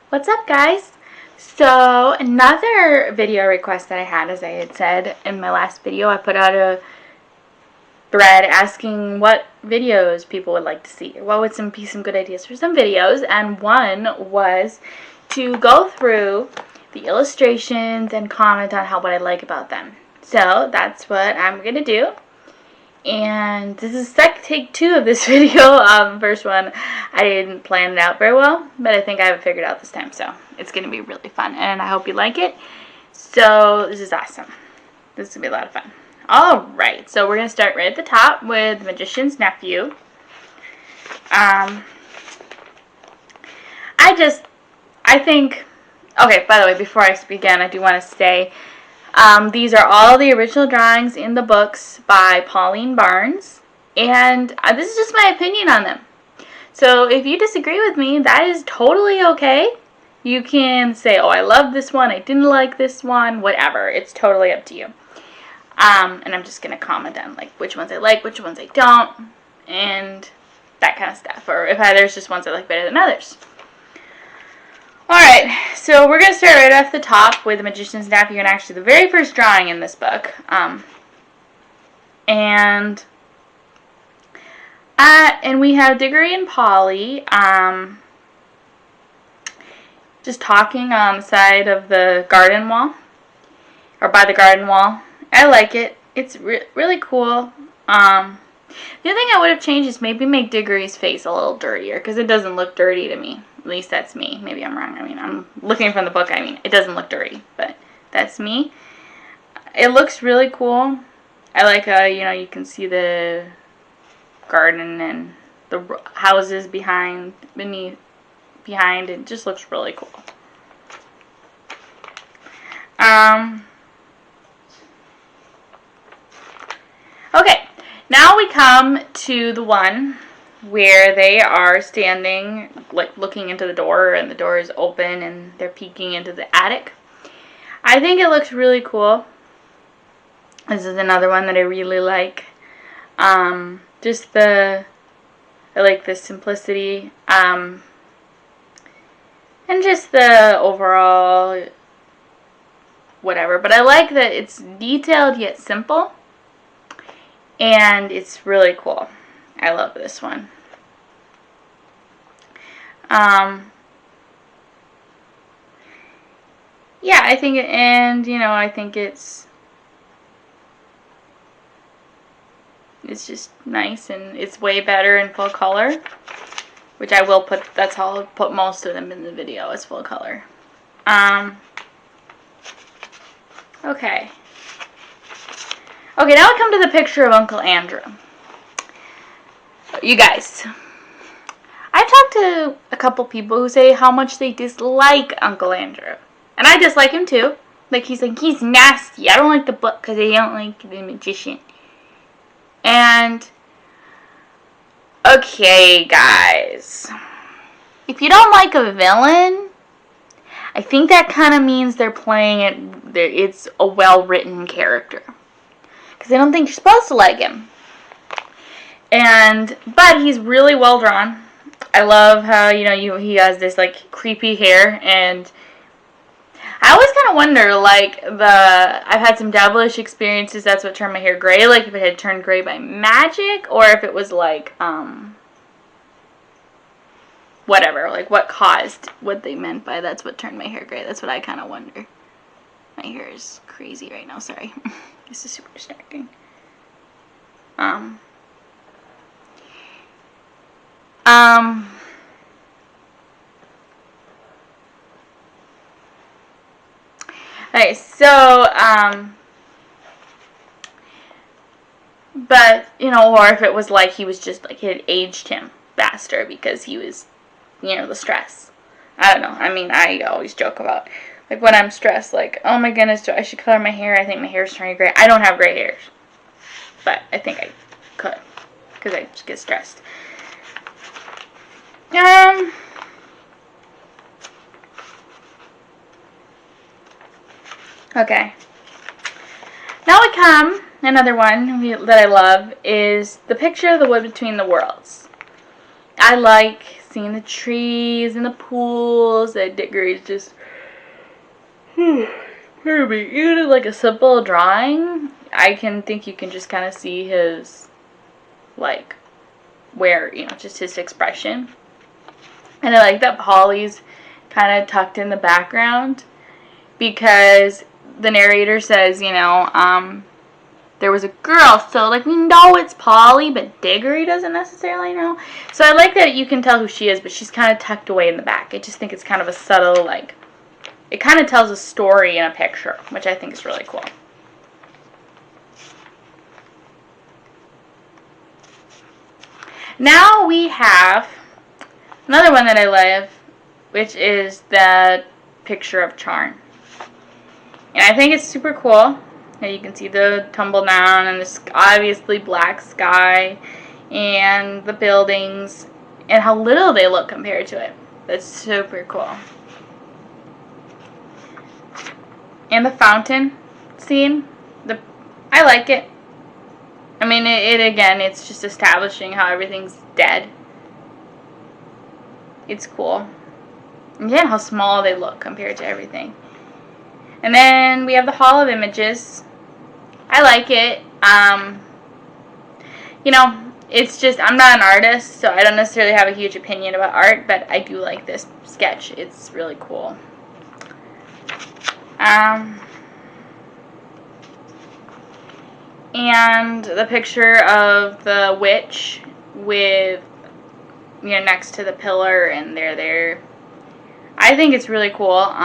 What's up, guys? So another video request that I had, as I had said in my last video, I put out a thread asking what videos people would like to see, or what would be some good ideas for some videos, and one was to go through the illustrations and comment on what I like about them. So that's what I'm gonna do. And this is take 2 of this video. First one, I didn't plan it out very well, but I think I have it figured out this time, so it's going to be really fun, and I hope you like it. So this is awesome. This is going to be a lot of fun. Alright, so we're going to start right at the top with Magician's Nephew. Okay, by the way, before I begin, I do want to say, these are all the original drawings in the books by Pauline Barnes, and this is just my opinion on them. So if you disagree with me, that is totally okay. You can say, oh, I love this one, I didn't like this one, whatever. It's totally up to you. And I'm just going to comment on like which ones I like, which ones I don't, and that kind of stuff. Or if there's just ones I like better than others. Alright, so we're going to start right off the top with The Magician's Nephew, and actually the very first drawing in this book. And we have Diggory and Polly just talking on the side of the garden wall, or by the garden wall. I like it. It's really cool. The other thing I would have changed is maybe make Diggory's face a little dirtier, because it doesn't look dirty to me. At least that's me. Maybe I'm wrong. I mean, I'm looking from the book. I mean, it doesn't look dirty, but that's me. It looks really cool. I like you can see the garden and the houses behind. It just looks really cool. Okay, now we come to the one where they are standing, like looking into the door, and the door is open, and they're peeking into the attic. I think it looks really cool. This is another one that I really like. I like the simplicity, and just the overall whatever. But I like that it's detailed yet simple, and it's really cool. I love this one. Yeah, I think I think it's just nice, and it's way better in full color, which I will put, that's how I'll put most of them in the video, is full color. Okay. Okay, now we come to the picture of Uncle Andrew. You guys, I've talked to a couple people who say how much they dislike Uncle Andrew. And I dislike him too. He's nasty. I don't like the book because I don't like the magician. And, okay, guys. If you don't like a villain, I think that kind of means they're playing it, it's a well-written character. Because I don't think you're supposed to like him. But he's really well drawn. I love how, he has this, creepy hair, and I always kind of wonder, I've had some devilish experiences, that's what turned my hair gray, if it had turned gray by magic, or if it was, whatever, what caused what they meant by that's what turned my hair gray. That's what I kind of wonder. My hair is crazy right now, sorry. This is super distracting. Okay, so, but, or if it was he was just, it had aged him faster because he was, the stress. I don't know. I mean, I always joke about, when I'm stressed, oh my goodness, I should color my hair. I think my hair's turning gray. I don't have gray hairs, but I think I could, because I just get stressed. Okay. Now we come, another one that I love is The Picture of the Wood Between the Worlds. I like seeing the trees and the pools. That Diggory's just, pardon me, even in like a simple drawing, I can think you can just kind of see his, like, where, you know, just his expression. And I like that Polly's kind of tucked in the background, because the narrator says, you know, there was a girl, so, like, we know it's Polly, but Diggory doesn't necessarily know. So I like that you can tell who she is, but she's kind of tucked away in the back. I just think it's kind of a subtle, like, it kind of tells a story in a picture, which I think is really cool. Now we have another one that I love, which is the picture of Charn. And I think it's super cool. Now you can see the tumble down and this obviously black sky and the buildings and how little they look compared to it. That's super cool. And the fountain scene, I like it. I mean, it again, it's just establishing how everything's dead. It's cool. And yeah, how small they look compared to everything. And then we have the Hall of Images. I like it. You know, it's just, I'm not an artist, so I don't necessarily have a huge opinion about art, but I do like this sketch. It's really cool. And the picture of the witch with, you know, next to the pillar, and they're there. I think it's really cool.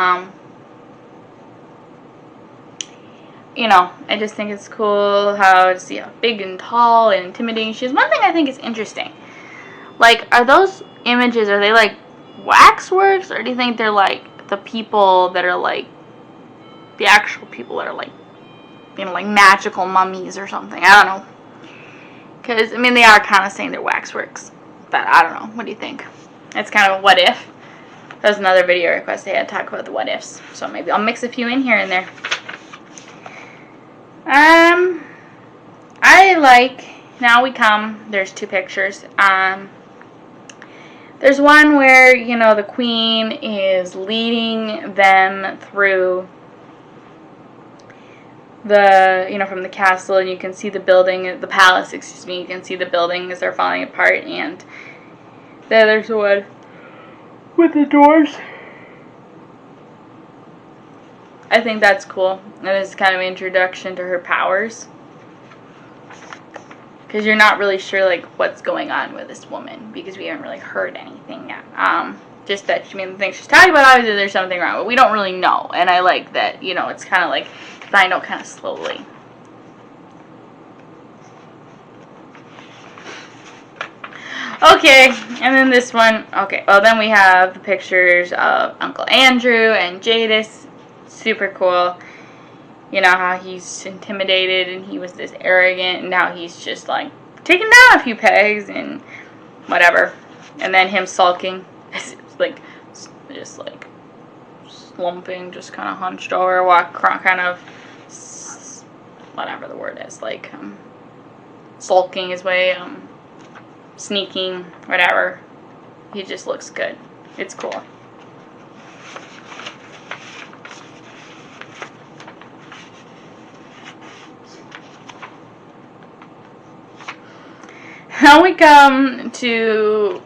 You know, I just think it's cool how to see how big and tall and intimidating she is. One thing I think is interesting, like, are those images, are they like waxworks, or do you think they're like the people that are like the actual people that are like, you know, like magical mummies or something? I don't know. Because, I mean, they are kind of saying they're waxworks. But I don't know. What do you think? It's kind of a what if. That was another video request. They had to talk about the what ifs. So maybe I'll mix a few in here and there. I like, now we come, there's two pictures. There's one where, you know, the queen is leading them through the, you know, from the castle, and you can see the building, the palace, excuse me, you can see the building as they're falling apart, and then there's one with the doors. I think that's cool, and it's kind of an introduction to her powers, because you're not really sure, like, what's going on with this woman, because we haven't really heard anything yet. Just that, I mean, the thing she's talking about, obviously there's something wrong, but we don't really know, and I like that, you know, it's kind of like find out kind of slowly. Okay, and then this one, okay, well then we have the pictures of Uncle Andrew and Jadis. Super cool. You know, how he's intimidated and he was this arrogant, and now he's just like taking down a few pegs and whatever. And then him sulking. It's like, just like slumping, just kind of hunched over, kind of, whatever the word is, like, sulking his way, sneaking, whatever. He just looks good. It's cool. Now we come to,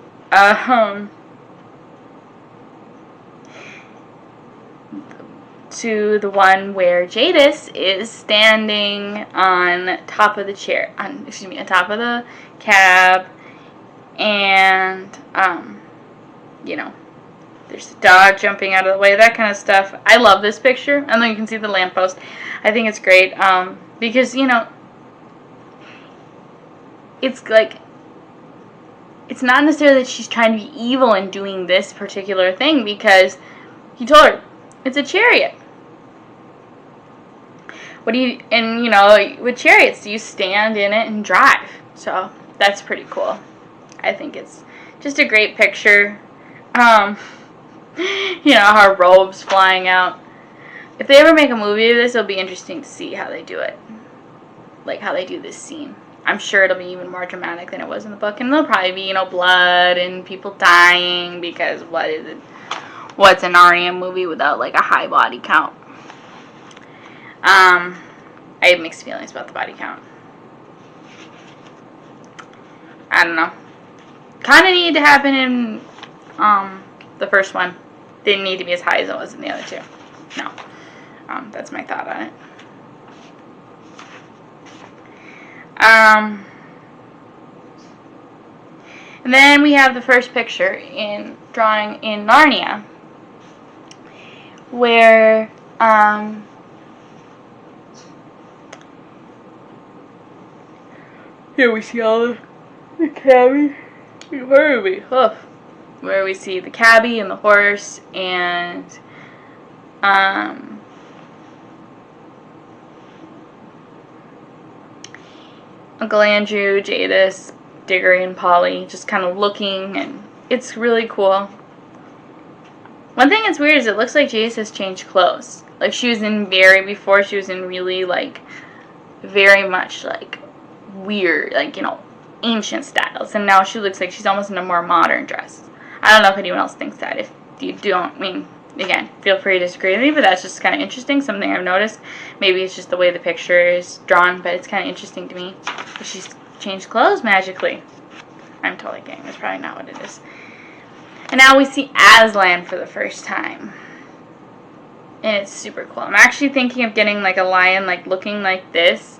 the one where Jadis is standing on top of the chair, on top of the cab, and, you know, there's a dog jumping out of the way, that kind of stuff. I love this picture, and then you can see the lamppost. I think it's great, because, you know, it's like, it's not necessarily that she's trying to be evil in doing this particular thing, because he told her, it's a chariot. And you know, with chariots, you stand in it and drive. So, that's pretty cool. I think it's just a great picture. You know, her robes flying out. If they ever make a movie of this, it'll be interesting to see how they do it. Like, how they do this scene. I'm sure it'll be even more dramatic than it was in the book. And there'll probably be, blood and people dying, because what is it? What's a Narnia movie without, like, a high body count? I have mixed feelings about the body count. I don't know. Kind of needed to happen in the first one. Didn't need to be as high as it was in the other two. No. That's my thought on it. And then we have the first picture drawing in Narnia, where here we see all the cabbie. Where are we? Oh. Where we see the cabbie and the horse and Uncle Andrew, Jadis, Diggory, and Polly just kind of looking, and it's really cool. One thing that's weird is it looks like Jadis has changed clothes. Like, she was before she was in really, like, very much, like, weird, like, ancient styles, and now she looks like she's almost in a more modern dress. I don't know if anyone else thinks that. If you don't, again, feel free to disagree with me, but that's just kind of interesting, something I've noticed. Maybe it's just the way the picture is drawn, but it's kind of interesting to me. She's changed clothes magically. I'm totally kidding. That's probably not what it is. And now we see Aslan for the first time. And it's super cool. I'm actually thinking of getting, like, a lion, like, looking like this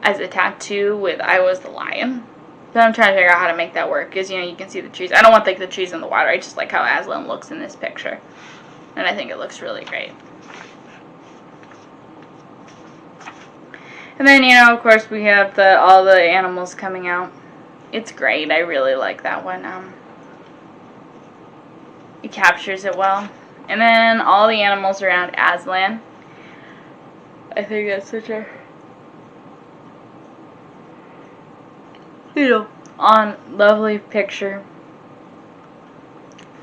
as a tattoo with I Was the Lion. So I'm trying to figure out how to make that work, because, you can see the trees. I don't want, like, the trees in the water. I just like how Aslan looks in this picture. And I think it looks really great. And then, of course, we have all the animals coming out. It's great. I really like that one. It captures it well. And then all the animals around Aslan. I think that's such a, lovely picture.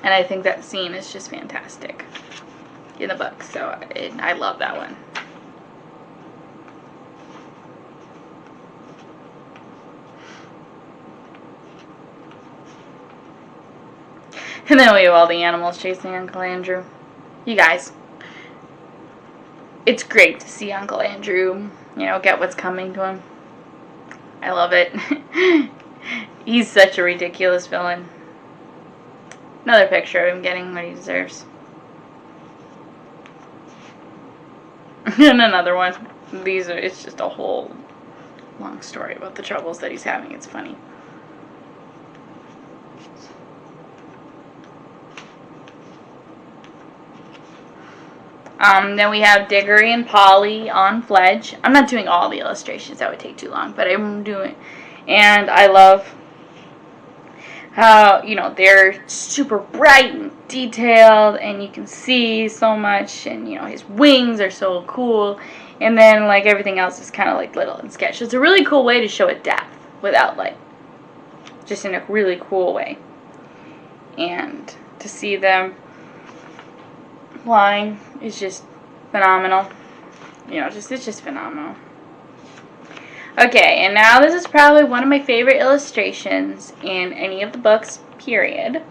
And I think that scene is just fantastic in the book. So I love that one. And then we have all the animals chasing Uncle Andrew. You guys, it's great to see Uncle Andrew, get what's coming to him. I love it. He's such a ridiculous villain. Another picture of him getting what he deserves. And another one. It's just a whole long story about the troubles that he's having. It's funny. Then we have Diggory and Polly on Fledge. I'm not doing all the illustrations. That would take too long. But I'm doing... And I love how, they're super bright and detailed. And you can see so much. And, his wings are so cool. And then, like, everything else is kind of, like, little and sketched. It's a really cool way to show a depth without, like, just in a really cool way. And to see them flying is just phenomenal. It's just phenomenal. Okay, and now this is probably one of my favorite illustrations in any of the books, period.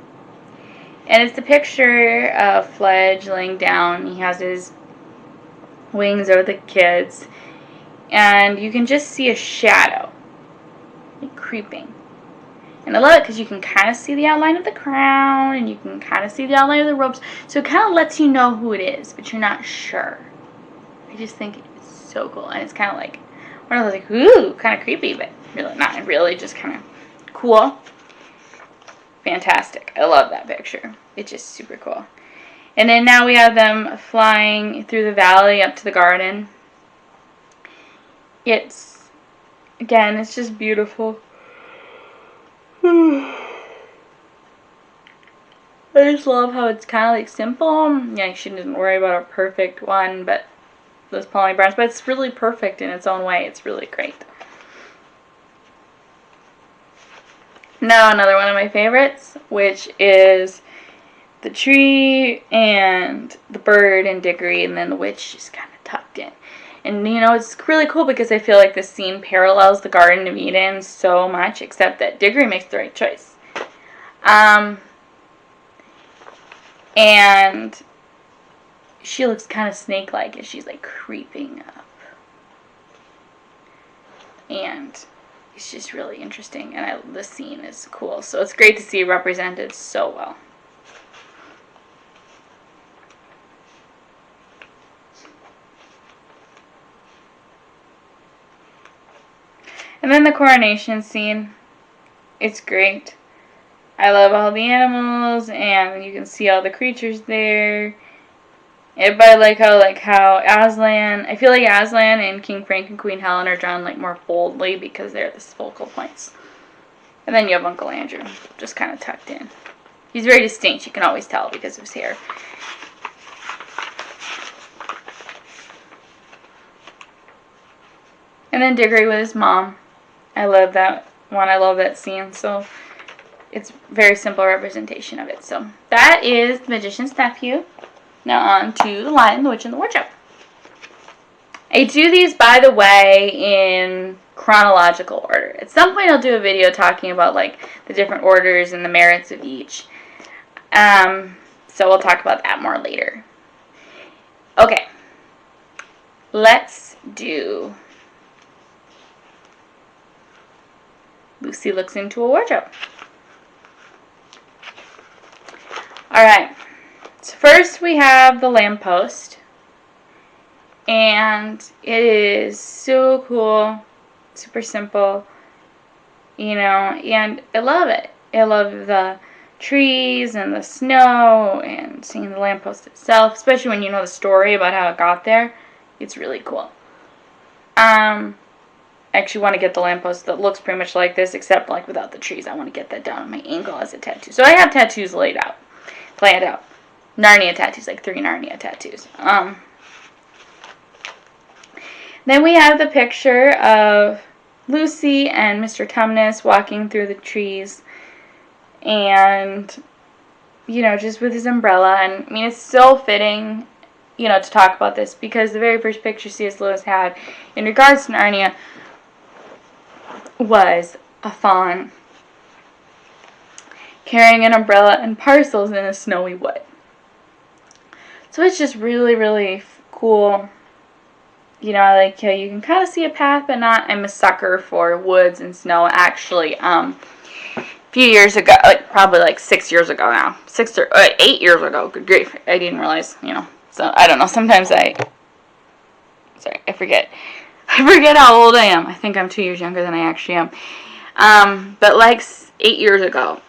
And it's the picture of Fledge laying down. He has his wings over the kids. And you can just see a shadow, like, creeping. And I love it because you can kind of see the outline of the crown, and you can kind of see the outline of the robes. So it kind of lets you know who it is, but you're not sure. I just think it's so cool. And it's kind of like, one of those, like, ooh, kind of creepy, but really not. Really just kind of cool. Fantastic. I love that picture. It's just super cool. And then now we have them flying through the valley up to the garden. Again, it's just beautiful. I just love how it's kind of, like, simple. Yeah, she didn't worry about a perfect one, but this Pauline Barnes, but it's really perfect in its own way. It's really great. Now another one of my favorites, which is the tree and the bird and Diggory, and then the witch is kind of tucked in. And, you know, it's really cool because I feel like this scene parallels the Garden of Eden so much, except that Diggory makes the right choice. And she looks kind of snake-like as she's, like, creeping up. And it's just really interesting, and the scene is cool. So it's great to see it represented so well. And then the coronation scene, it's great. I love all the animals, and you can see all the creatures there. But I like how Aslan, I feel like Aslan and King Frank and Queen Helen are drawn like more boldly because they're the focal points. And then you have Uncle Andrew, just kind of tucked in. He's very distinct, you can always tell because of his hair. And then Diggory with his mom. I love that one. I love that scene. So it's very simple representation of it. So that is The Magician's Nephew. Now on to The Lion, the Witch, and the Wardrobe. I do these, by the way, in chronological order. At some point I'll do a video talking about like the different orders and the merits of each. So we'll talk about that more later. Okay. Let's do Lucy Looks Into a Wardrobe. Alright, so first we have the lamppost, and it is so cool, super simple, you know, and I love it. I love the trees and the snow and seeing the lamppost itself, especially when you know the story about how it got there. It's really cool. I actually want to get the lamppost that looks pretty much like this, except like without the trees. I want to get that down on my ankle as a tattoo. So I have tattoos laid out, planned out. Narnia tattoos, like 3 Narnia tattoos. Then we have the picture of Lucy and Mr. Tumnus walking through the trees, and, you know, just with his umbrella. And I mean, it's so fitting, you know, to talk about this because the very first picture C.S. Lewis had in regards to Narnia was a fawn carrying an umbrella and parcels in a snowy wood. So it's just really, really cool. You know, I like how you can kind of see a path, but not. I'm a sucker for woods and snow. Actually, a few years ago, like probably like 6 years ago now, 8 years ago. Good grief, I didn't realize. You know, so I don't know. Sometimes I forget. I forget how old I am. I think I'm 2 years younger than I actually am. But like 8 years ago,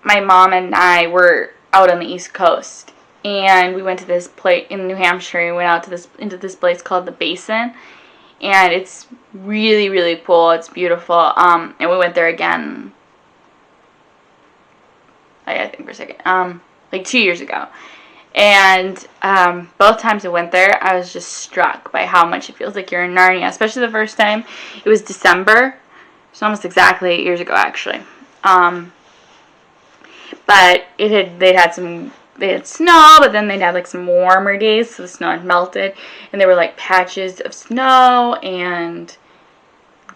my mom and I were out on the East Coast, and we went to this place in New Hampshire. We went out to into this place called the Basin, and it's really, really cool. It's beautiful. And we went there again. I think for a second, like 2 years ago. And both times I went there, I was just struck by how much it feels like you're in Narnia. Especially the first time. It was December. It's almost exactly 8 years ago, actually. But they had snow, but then they'd had like some warmer days, so the snow had melted. And there were like patches of snow and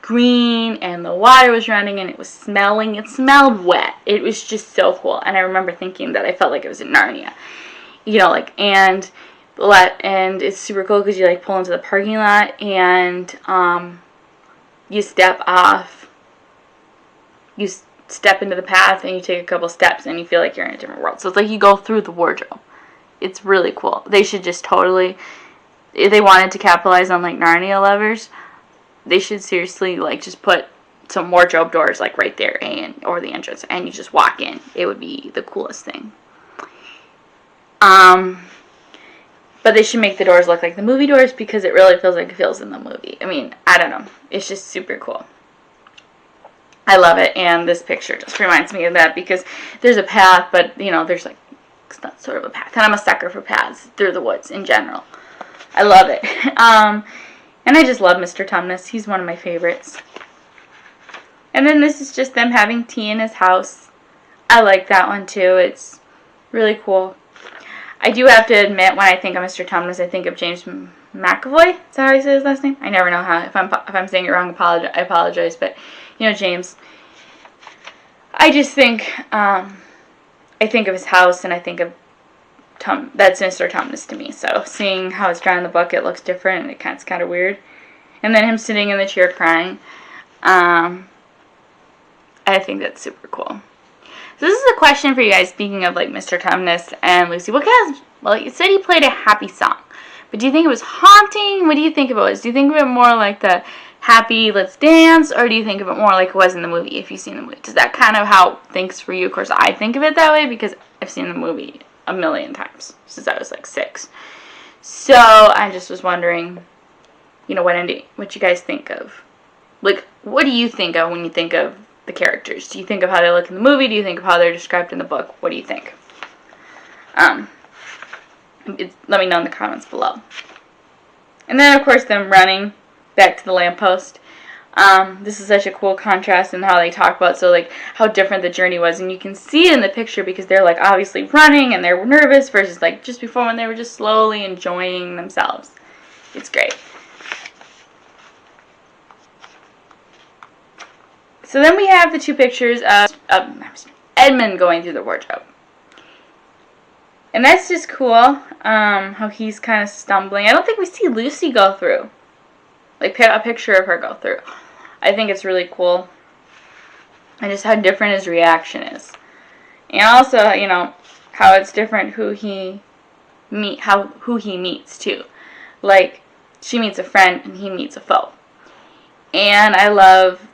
green, and the water was running, and it was smelling. It smelled wet. It was just so cool. And I remember thinking that I felt like it was in Narnia. You know, like, and it's super cool because you, like, pull into the parking lot, and, you step off, you step into the path, and you take a couple steps, and you feel like you're in a different world. So it's like you go through the wardrobe. It's really cool. They should just totally, if they wanted to capitalize on, like, Narnia lovers, they should seriously, like, just put some wardrobe doors, like, right there, or the entrance, and you just walk in. It would be the coolest thing. But they should make the doors look like the movie doors because it really feels like it feels in the movie. I mean, I don't know. It's just super cool. I love it, and this picture just reminds me of that because there's a path, but, you know, there's like, it's not sort of a path. And I'm a sucker for paths through the woods in general. I love it. And I just love Mr. Tumnus. He's one of my favorites. And then this is just them having tea in his house. I like that one too. It's really cool. I do have to admit, when I think of Mr. Tumnus, I think of James McAvoy. Is that how you say his last name? I never know how. If I'm saying it wrong, I apologize. But James. I just think I think of his house, and I think of that's Mr. Tumnus to me. So seeing how it's drawn in the book, it looks different, and it's kind of weird. And then him sitting in the chair crying. I think that's super cool. So this is a question for you guys, speaking of like Mr. Tumnus and Lucy. Well, you said he played a happy song. But do you think it was haunting? What do you think of it was? Do you think of it more like the happy, let's dance? Or do you think of it more like it was in the movie, if you've seen the movie? Is that kind of how things for you? Of course, I think of it that way because I've seen the movie a million times since I was like 6. So I just was wondering, what you guys think of. Like, what do you think of when you think of the characters? Do you think of how they look in the movie? Do you think of how they're described in the book? What do you think? Let me know in the comments below. And then, of course, them running back to the lamppost. This is such a cool contrast in how they talk about, so like how different the journey was, and you can see it in the picture because they're like obviously running and they're nervous versus like just before when they were just slowly enjoying themselves. It's great. So then we have the 2 pictures of Edmund going through the wardrobe. And that's just cool, how he's kind of stumbling. I don't think we see Lucy go through. Like, a picture of her go through. I think it's really cool. And just how different his reaction is. And also, how it's different who he meets, too. Like, she meets a friend and he meets a foe. And I love,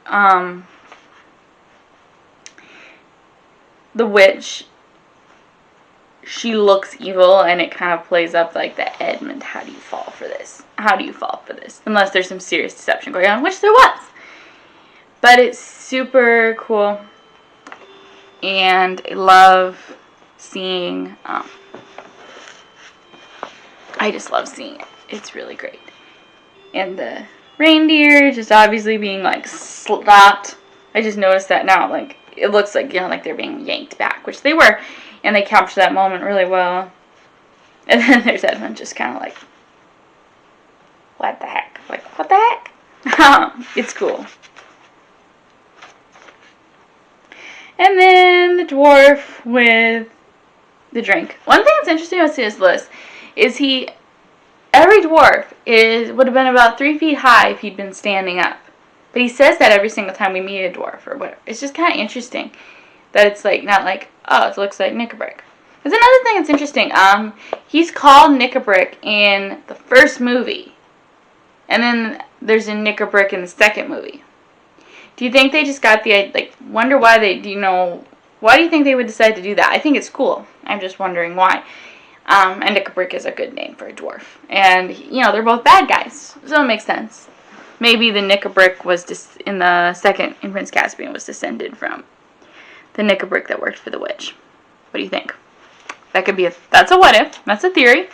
the witch. She looks evil, and it kind of plays up like the Edmund, how do you fall for this? How do you fall for this? Unless there's some serious deception going on, which there was. But it's super cool. And I love seeing, I just love seeing it. It's really great. And the reindeer just obviously being like slapped. I just noticed that now. Like, it looks like, like they're being yanked back, which they were. And they capture that moment really well. And then there's Edmund just kind of like, what the heck? Like, what the heck? It's cool. And then the dwarf with the drink. One thing that's interesting about his list is every dwarf would have been about 3 feet high if he'd been standing up. But he says that every single time we meet a dwarf or whatever. It's just kind of interesting. That it's like, not like, oh, it looks like Knickerbrick. There's another thing that's interesting. He's called Knickerbrick in the first movie. And then there's a Knickerbrick in the second movie. Do you think they just got the, like, wonder why why do you think they would decide to do that? I think it's cool. I'm just wondering why. And Knickerbrick is a good name for a dwarf. And, they're both bad guys. So it makes sense. Maybe the Knickerbrick was, in the second, in Prince Caspian, was descended from the Knickerbrick that worked for the witch. What do you think? That could be that's a what if. That's a theory.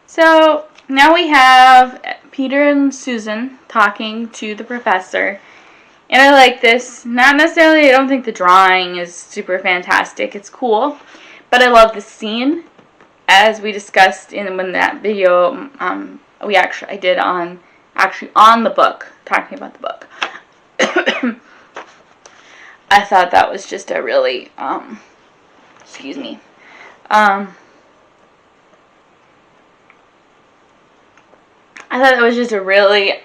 So, now we have Peter and Susan talking to the professor. And I like this. Not necessarily, I don't think the drawing is super fantastic. It's cool. But I love the scene. As we discussed in that video, I did on the book, talking about the book. I thought that was just a really, excuse me, I thought that was just a really,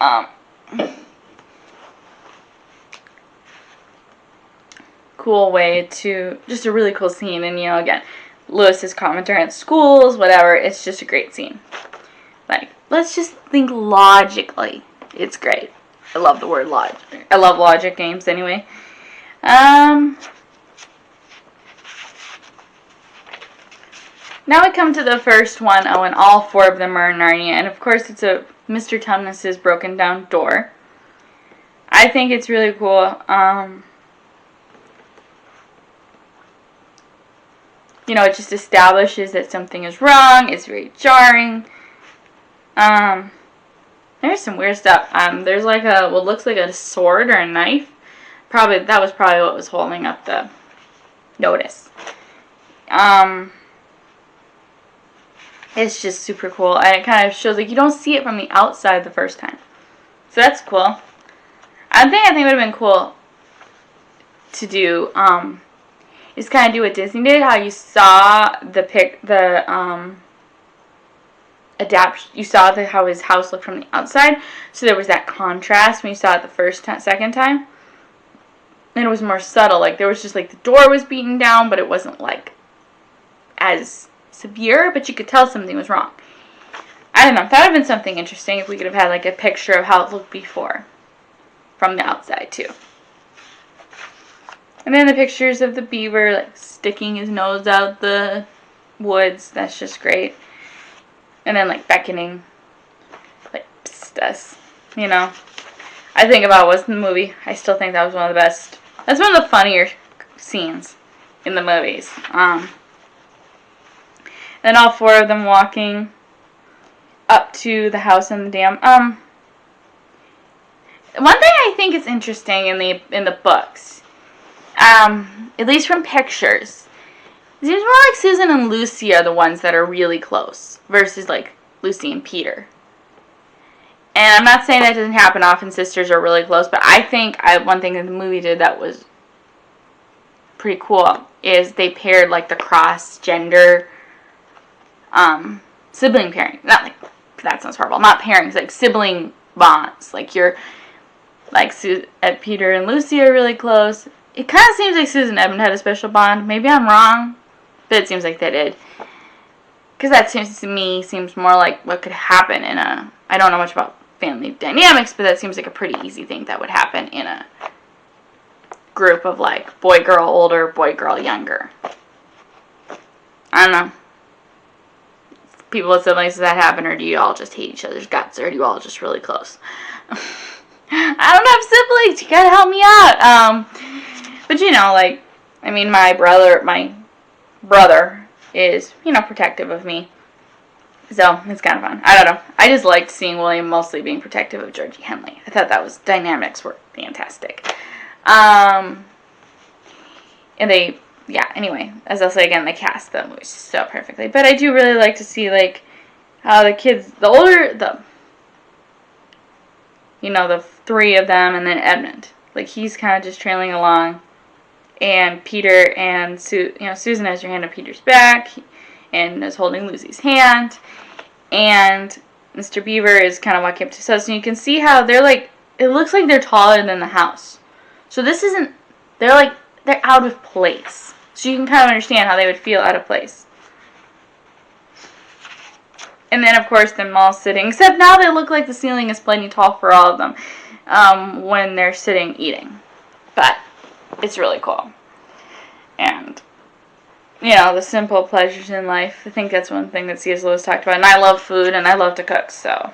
cool way to, just a really cool scene. And, again, Lewis's commentary on schools, whatever, it's just a great scene. Like, let's just think logically. It's great. I love the word logic. I love logic games anyway. Now we come to the first one. Oh, and all 4 of them are in Narnia. And of course it's Mr. Tumnus's broken down door. I think it's really cool. It just establishes that something is wrong. It's very jarring. There's some weird stuff. There's like what looks like a sword or a knife that was probably what was holding up the notice. It's just super cool, and it kind of shows, like, you don't see it from the outside the first time. So that's cool. I think would have been cool to do, is kind of do what Disney did, how you saw you saw how his house looked from the outside, so there was that contrast when you saw it the second time, and it was more subtle, like, there was just, like, the door was beaten down, but it wasn't, like, as severe, but you could tell something was wrong. I don't know, that would have been something interesting if we could have had, like, a picture of how it looked before, from the outside, too. And then the pictures of the beaver, like, sticking his nose out the woods, that's just great. And then, like, beckoning, like, psst us, you know. I think about what's in the movie, I still think that was one of the best, that's one of the funnier scenes in the movies. Then all four of them walking up to the house and the dam. One thing I think is interesting in the books, at least from pictures, it seems more like Susan and Lucy are the ones that are really close versus like Lucy and Peter. And I'm not saying that doesn't happen often, sisters are really close, but I think one thing that the movie did that was pretty cool is they paired like the cross-gender sibling pairing. Not like, that sounds horrible, not pairings, like sibling bonds. Like Peter and Lucy are really close. It kind of seems like Susan and Edmund had a special bond. Maybe I'm wrong, but it seems like they did. Because that seems more like what could happen in I don't know much about family dynamics, but that seems like a pretty easy thing that would happen in a group of like boy, girl, older, boy, girl, younger. I don't know. People with siblings, does that happen, or do you all just hate each other's guts, or do you all just really close? I don't have siblings, you gotta help me out. But you know, like, I mean, my brother is, you know, protective of me. So, it's kind of fun. I don't know. I just liked seeing William mostly being protective of Georgie Henley. I thought dynamics were fantastic. And anyway, as I'll say again, they cast the movies so perfectly. But I do really like to see, like, how the kids, the three of them, and then Edmund. Like, he's kind of just trailing along. And Peter and Susan has her hand on Peter's back and is holding Lucy's hand. And Mr. Beaver is kind of walking up to us. And you can see how they're, like, it looks like they're taller than the house. So this isn't, they're out of place. So you can kind of understand how they would feel out of place. And then, of course, them all sitting. Except now they look like the ceiling is plenty tall for all of them when they're sitting eating. But it's really cool. And, you know, the simple pleasures in life. I think that's one thing that C.S. Lewis talked about. And I love food and I love to cook, so.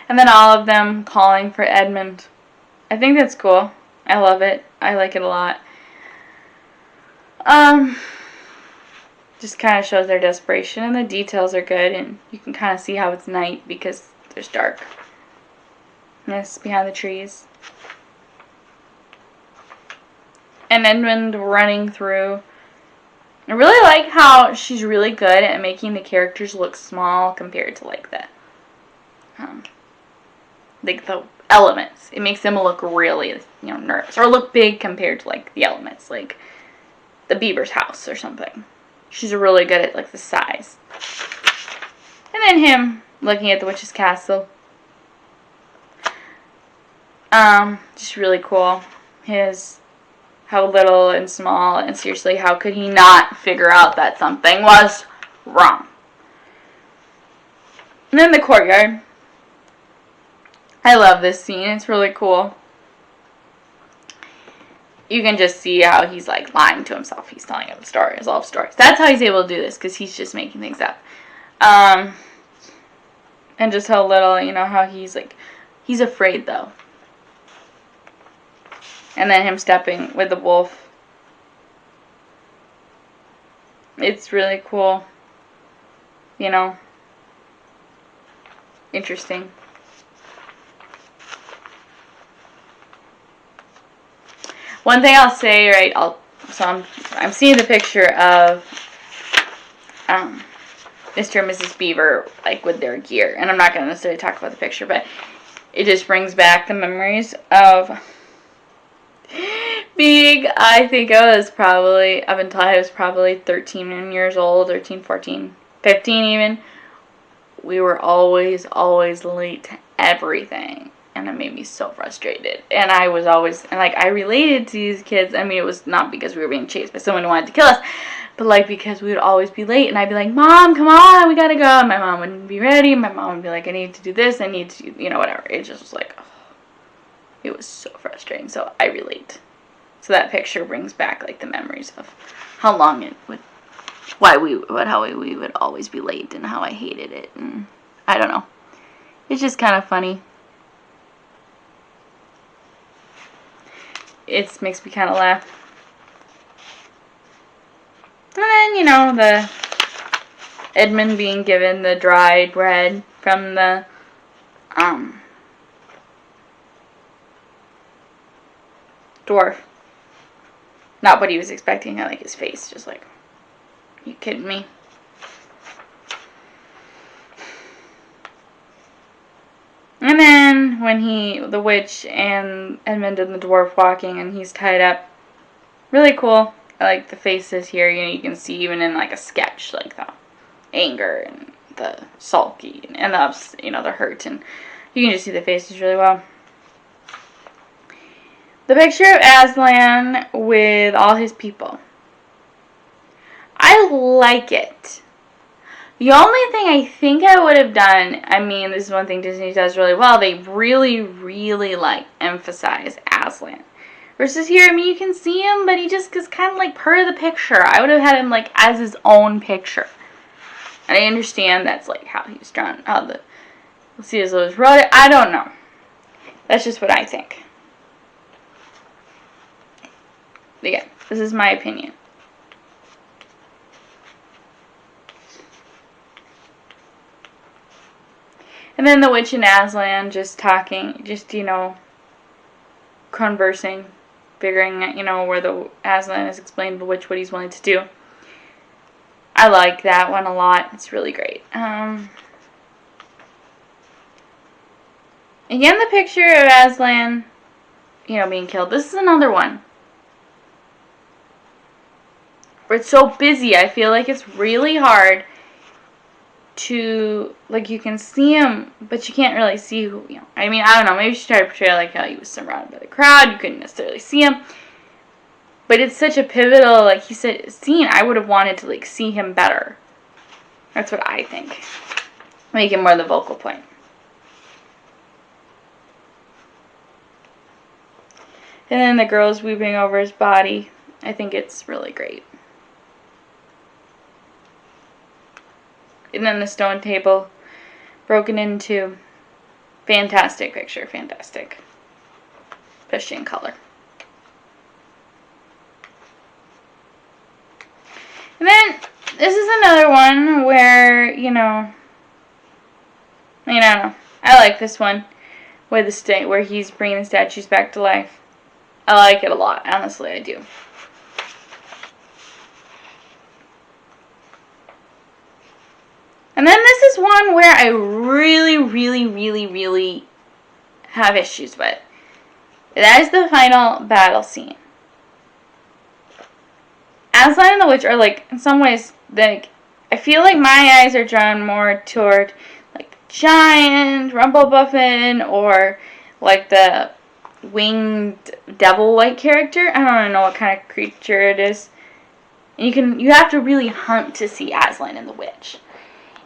And then all of them calling for Edmund. I think that's cool. I love it. I like it a lot. Just kind of shows their desperation, and the details are good, and you can kind of see how it's night because there's darkness behind the trees. And Edmund running through. I really like how she's really good at making the characters look small compared to like the elements. It makes them look really, nervous, or look big compared to like the elements, like the beaver's house or something. She's really good at like the size. And then him looking at the witch's castle. Just really cool. How little and small, and seriously, how could he not figure out that something was wrong? And then the courtyard. I love this scene. It's really cool. You can just see how he's like lying to himself. He's telling him stories, all stories. That's how he's able to do this, because he's just making things up. And just how little, how he's afraid though. And then him stepping with the wolf. It's really cool. It interesting. One thing I'll say, right, I'm seeing the picture of Mr. and Mrs. Beaver, like, with their gear. And I'm not going to necessarily talk about the picture, but it just brings back the memories of being, I think I was probably, up until I was probably 13 years old, 13, 14, 15 even. We were always late to everything. And it made me so frustrated. And I was always, and like, I related to these kids. I mean, it was not because we were being chased by someone who wanted to kill us, but like, because we would always be late. And I'd be like, Mom, come on, we gotta go. And my mom wouldn't be ready. My mom would be like, I need to do this. I need to, you know, whatever. It just was like, oh, it was so frustrating. So I relate. So that picture brings back, like, the memories of how long it would, how we would always be late and how I hated it. And I don't know. It's just kind of funny. It makes me kind of laugh. And then, you know, the Edmund being given the dried bread from the, dwarf. Not what he was expecting. I like his face. Just like, you kidding me? And then when the witch and Edmund and the dwarf walking and he's tied up. Really cool. I like the faces here. You know, you can see even in like a sketch, like the anger and the sulky and the, you know, the hurt, and you can just see the faces really well. The picture of Aslan with all his people. I like it. The only thing I think I would have done, I mean, this is one thing Disney does really well, they really like emphasize Aslan. Versus here, I mean, you can see him, but he just is kind of like part of the picture. I would have had him like as his own picture. And I understand that's like how he was drawn, how the C.S. wrote it. I don't know. That's just what I think. Again, this is my opinion. And then the witch and Aslan just talking, just, you know, conversing, figuring out, you know, where the Aslan has explained to the witch what he's willing to do. I like that one a lot. It's really great. Again, the picture of Aslan, you know, being killed. This is another one where it's so busy. I feel like it's really hard to, like, you can see him, but you can't really see who, you know. I mean, I don't know. Maybe she tried to portray like how he was surrounded by the crowd. You couldn't necessarily see him. But it's such a pivotal, like he said, scene. I would have wanted to, like, see him better. That's what I think. Make him more the vocal point. And then the girl's weeping over his body. I think it's really great. And then the stone table broken into. Fantastic picture. Fantastic. Especially in color. And then this is another one where, you know, I mean, I don't know. I like this one where where he's bringing the statues back to life. I like it a lot. Honestly, I do. And then this is one where I really have issues with. That is the final battle scene. Aslan and the witch are, like, in some ways, like, I feel like my eyes are drawn more toward, like, the giant Rumblebuffin or, like, the winged devil-like character. I don't know what kind of creature it is. And you have to really hunt to see Aslan and the witch.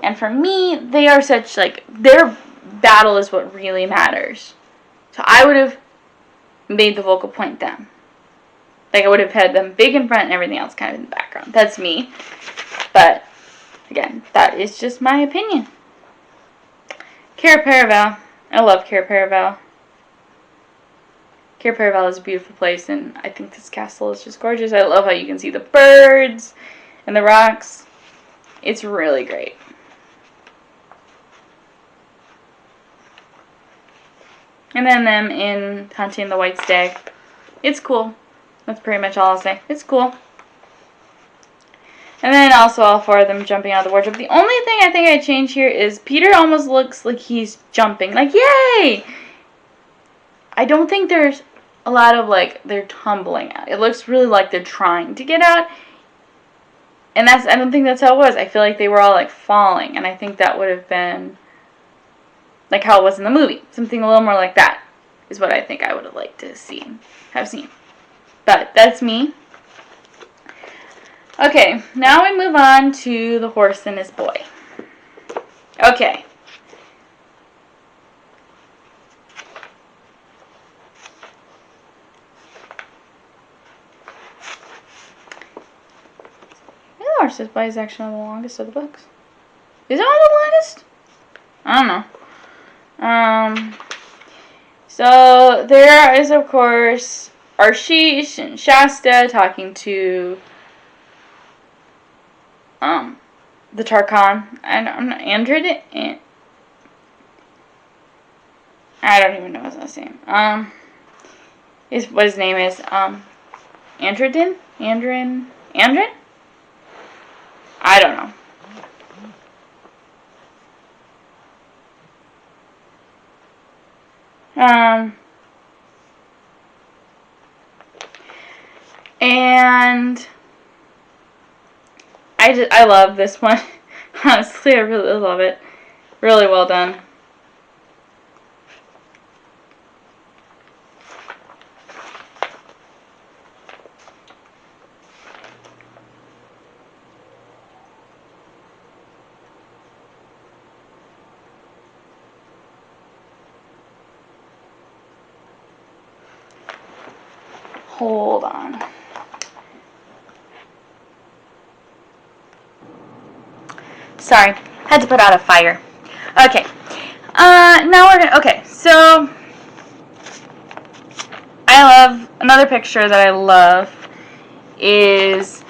And for me, they are such, like, their battle is what really matters. So I would have made the vocal point them. Like, I would have had them big in front and everything else kind of in the background. That's me. But, again, that is just my opinion. Cair Paravel. I love Cair Paravel. Cair Paravel is a beautiful place, and I think this castle is just gorgeous. I love how you can see the birds and the rocks. It's really great. And then them in hunting the white stag. It's cool. That's pretty much all I'll say. It's cool. And then also all 4 of them jumping out of the wardrobe. The only thing I think I changed here is Peter almost looks like he's jumping. Like, yay! I don't think there's a lot of, like, they're tumbling out. It looks really like they're trying to get out. And I don't think that's how it was. I feel like they were all, like, falling. And I think that would have been, like, how it was in the movie. Something a little more like that is what I think I would have liked to have seen. But that's me. Okay, now we move on to the horse and his boy. Okay. The horse and his boy is actually one of the longest of the books. Is it one of the longest? I don't know. So there is, of course, Arshish and Shasta talking to the Tarkan. I don't even know his last name. What his name is. Andrin? I don't know. And I love this one. Honestly, I really love it. Really well done. Hold on. Sorry, had to put out a fire. Okay. Now we're gonna. Okay, so I love another picture that I love is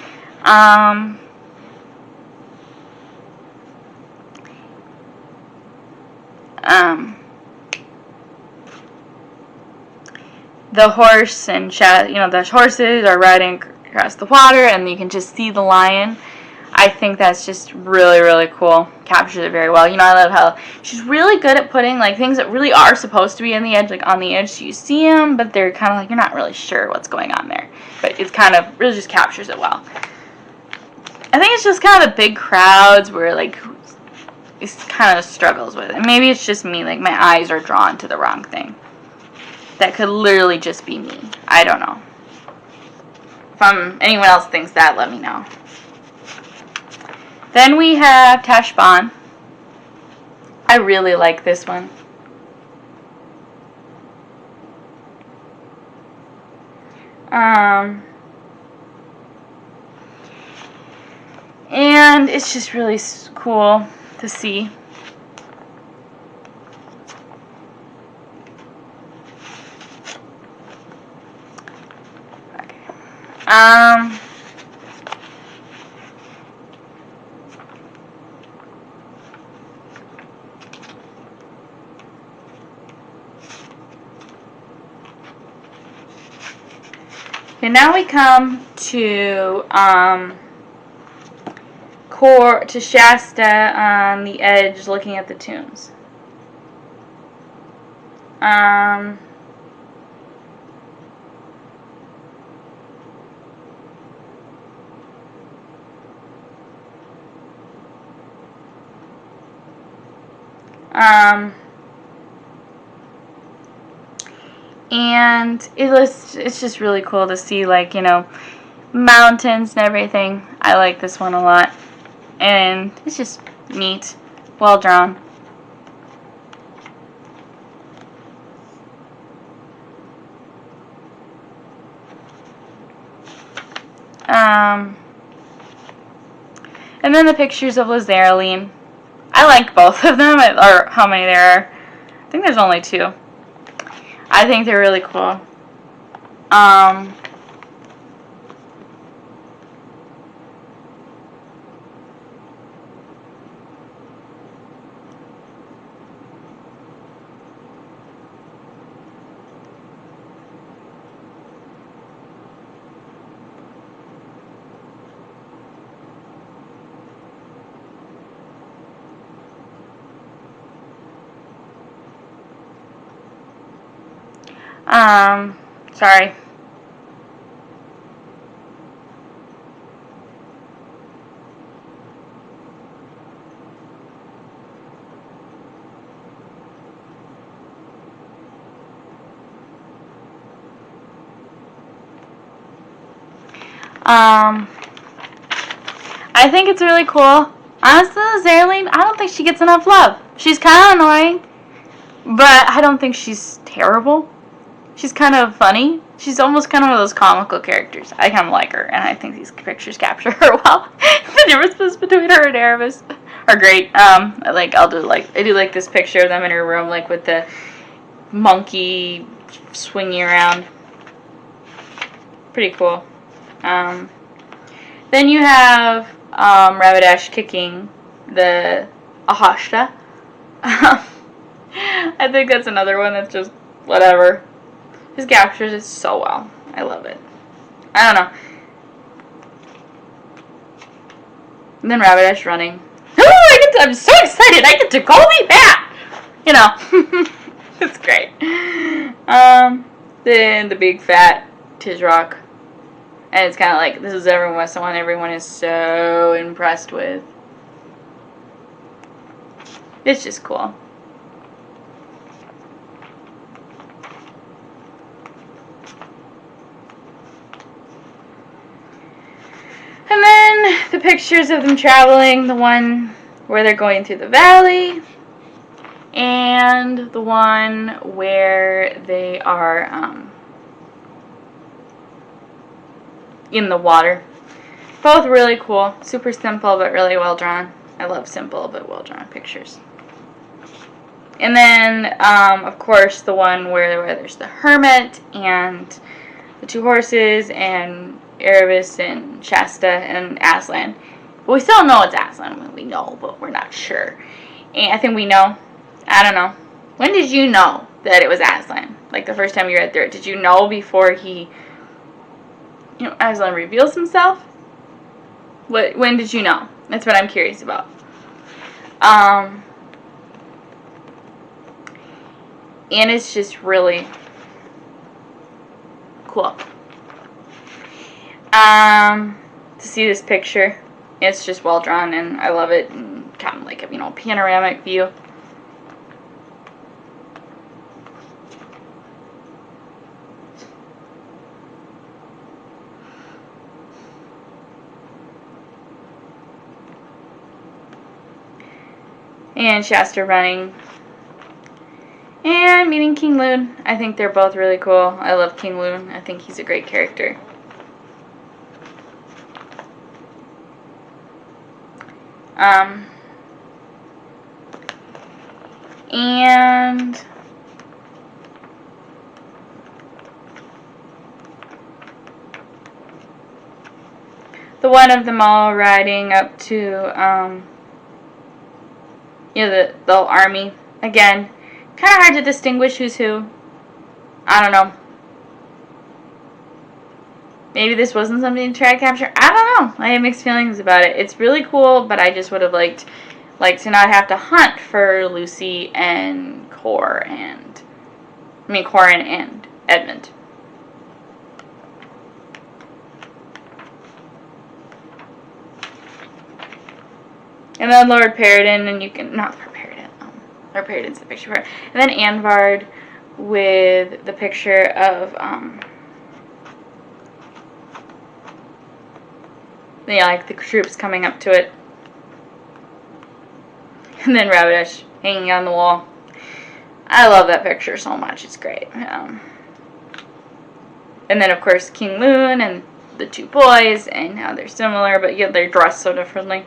the horse and the horses are riding across the water, and you can just see the lion. I think that's just really, really cool. Captures it very well. I love how she's really good at putting, like, things that really are supposed to be in the edge, like, on the edge. So you see them, but they're kind of like, you're not really sure what's going on there. But it's kind of, really just captures it well. I think it's just kind of the big crowds where, like, it kind of struggles with it. And maybe it's just me, like, my eyes are drawn to the wrong thing. That could literally just be me. I don't know. If anyone else thinks that, let me know. Then we have Tashbaan. I really like this one. And it's just really cool to see. Okay. Okay, now we come to Shasta on the edge looking at the tombs. And it's just really cool to see, like, mountains and everything. I like this one a lot. And it's just neat. Well drawn. And then the pictures of Lazareline. I like both of them, or how many there are. I think there's only 2. I think they're really cool. Sorry. I think it's really cool. Honestly, Zerline, I don't think she gets enough love. She's kind of annoying, but I don't think she's terrible. She's kind of funny. She's almost kind of one of those comical characters. I kind of like her, and I think these pictures capture her well. The differences between her and Erebus are great. I do like this picture of them in her room, like with the monkey swinging around. Pretty cool. Then you have Rapidash kicking the Ahashta. I think that's another one that's just whatever. Just captures it so well. I love it. I don't know. And then Rapidash running. Oh, I'm so excited. I get to go be that. You know. It's great. Then the big fat Tizrock. And it's kind of like, this is someone everyone is so impressed with. It's just cool. And then the pictures of them traveling, the one where they're going through the valley, and the one where they are in the water. Both really cool. Super simple but really well drawn. I love simple but well drawn pictures. And then, of course, the one where there's the hermit and the two horses and Erebus and Shasta and Aslan. But we still know it's Aslan. We know, but we're not sure. And I think we know. I don't know. When did you know that it was Aslan? Like the first time you read through it. Did you know before he, Aslan reveals himself? When did you know? That's what I'm curious about. And it's just really cool. To see this picture, it's just well drawn and I love it, and kind of like a panoramic view. And Shasta running. And meeting King Loon. I think they're both really cool. I love King Loon. I think he's a great character. And the one of them all riding up to, the army. Again, kind of hard to distinguish who's who. I don't know. Maybe this wasn't something to try to capture. I don't know. I have mixed feelings about it. It's really cool, but I just would have liked to not have to hunt for Lucy and Corin and Edmund. And then Lord Peridon, and you can, not Lord Peridon, Lord Peridon's the picture for it. And then Anvard with the picture of, like the troops coming up to it. And then Rapidash hanging on the wall. I love that picture so much. It's great. And then, of course, King Loon and the two boys, and how they're similar, but yet they're dressed so differently.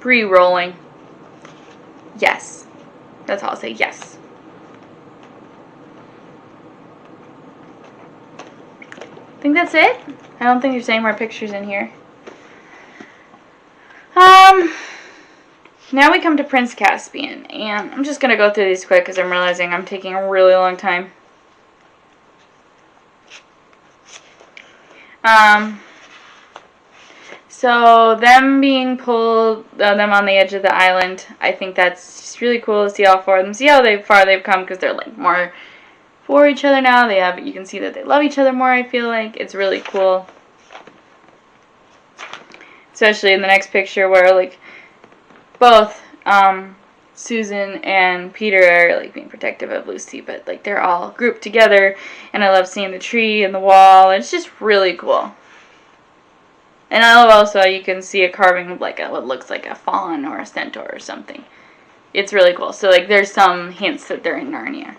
Re-rolling. Yes. That's all I'll say. Yes. I think that's it. I don't think there's any more pictures in here. Now we come to Prince Caspian, and I'm just going to go through these quick because I'm realizing I'm taking a really long time. So them being pulled, them on the edge of the island, I think that's just really cool to see all four of them. See how far they've come, because they're like more for each other now. You can see that they love each other more, I feel like. It's really cool. Especially in the next picture where like both Susan and Peter are like being protective of Lucy, but like they're all grouped together, and I love seeing the tree and the wall. It's just really cool. And I love also you can see a carving of like what looks like a fawn or a centaur or something. It's really cool. So like there's some hints that they're in Narnia.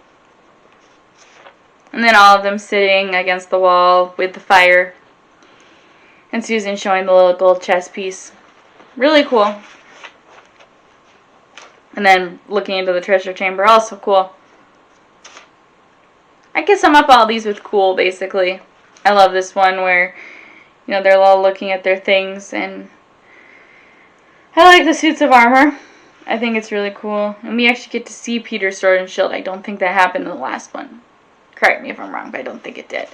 And then all of them sitting against the wall with the fire. And Susan showing the little gold chess piece. Really cool. And then looking into the treasure chamber, also cool. I could sum up all these with cool, basically. I love this one where, you know, they're all looking at their things, and I like the suits of armor. I think it's really cool. And we actually get to see Peter's sword and shield. I don't think that happened in the last one. Correct me if I'm wrong, but I don't think it did.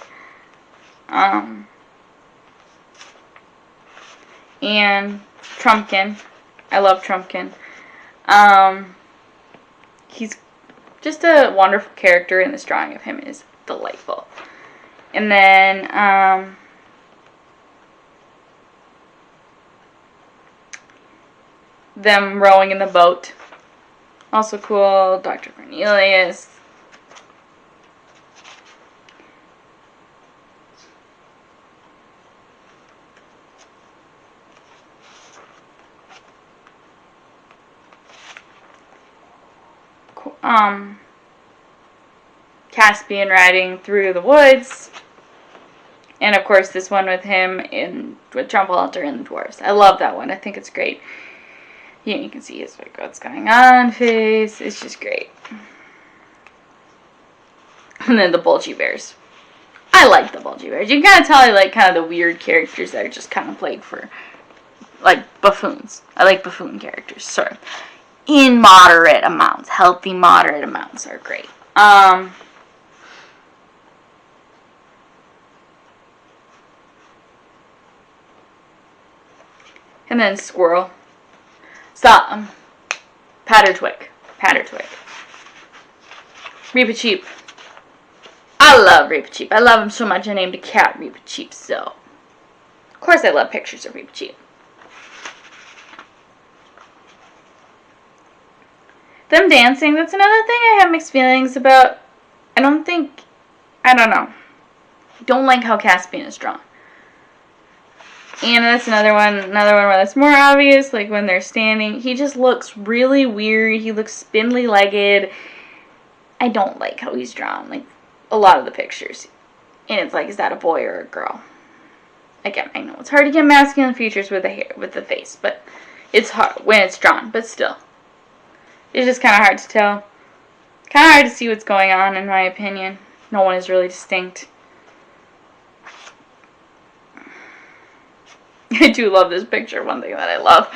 And Trumpkin. I love Trumpkin. He's just a wonderful character, and this drawing of him is delightful. And then, them rowing in the boat. Also cool. Dr. Cornelius. Caspian riding through the woods. And of course this one with him with Trumpeter and the dwarves. I love that one. I think it's great. Yeah, you can see his like what's going on face. It's just great. And then the bulgy bears. I like the bulgy bears. You can kind of tell I like kind of the weird characters that are just kind of played for like buffoons. I like buffoon characters, sort of. In moderate amounts. Healthy, moderate amounts are great. And then squirrel. Stop. Pattertwick. Reepicheep. I love Reepicheep. I love him so much I named a cat Reepicheep, so. Of course I love pictures of Reepicheep. Them dancing, that's another thing I have mixed feelings about. I don't know. I don't like how Caspian is drawn. And that's another one where that's more obvious, like when they're standing. He just looks really weird. He looks spindly-legged. I don't like how he's drawn, like a lot of the pictures. And it's like, is that a boy or a girl? Again, I know it's hard to get masculine features with the hair, with the face, but it's hard when it's drawn, but still. It's just kind of hard to tell. Kind of hard to see what's going on, in my opinion. No one is really distinct. I do love this picture. One thing that I love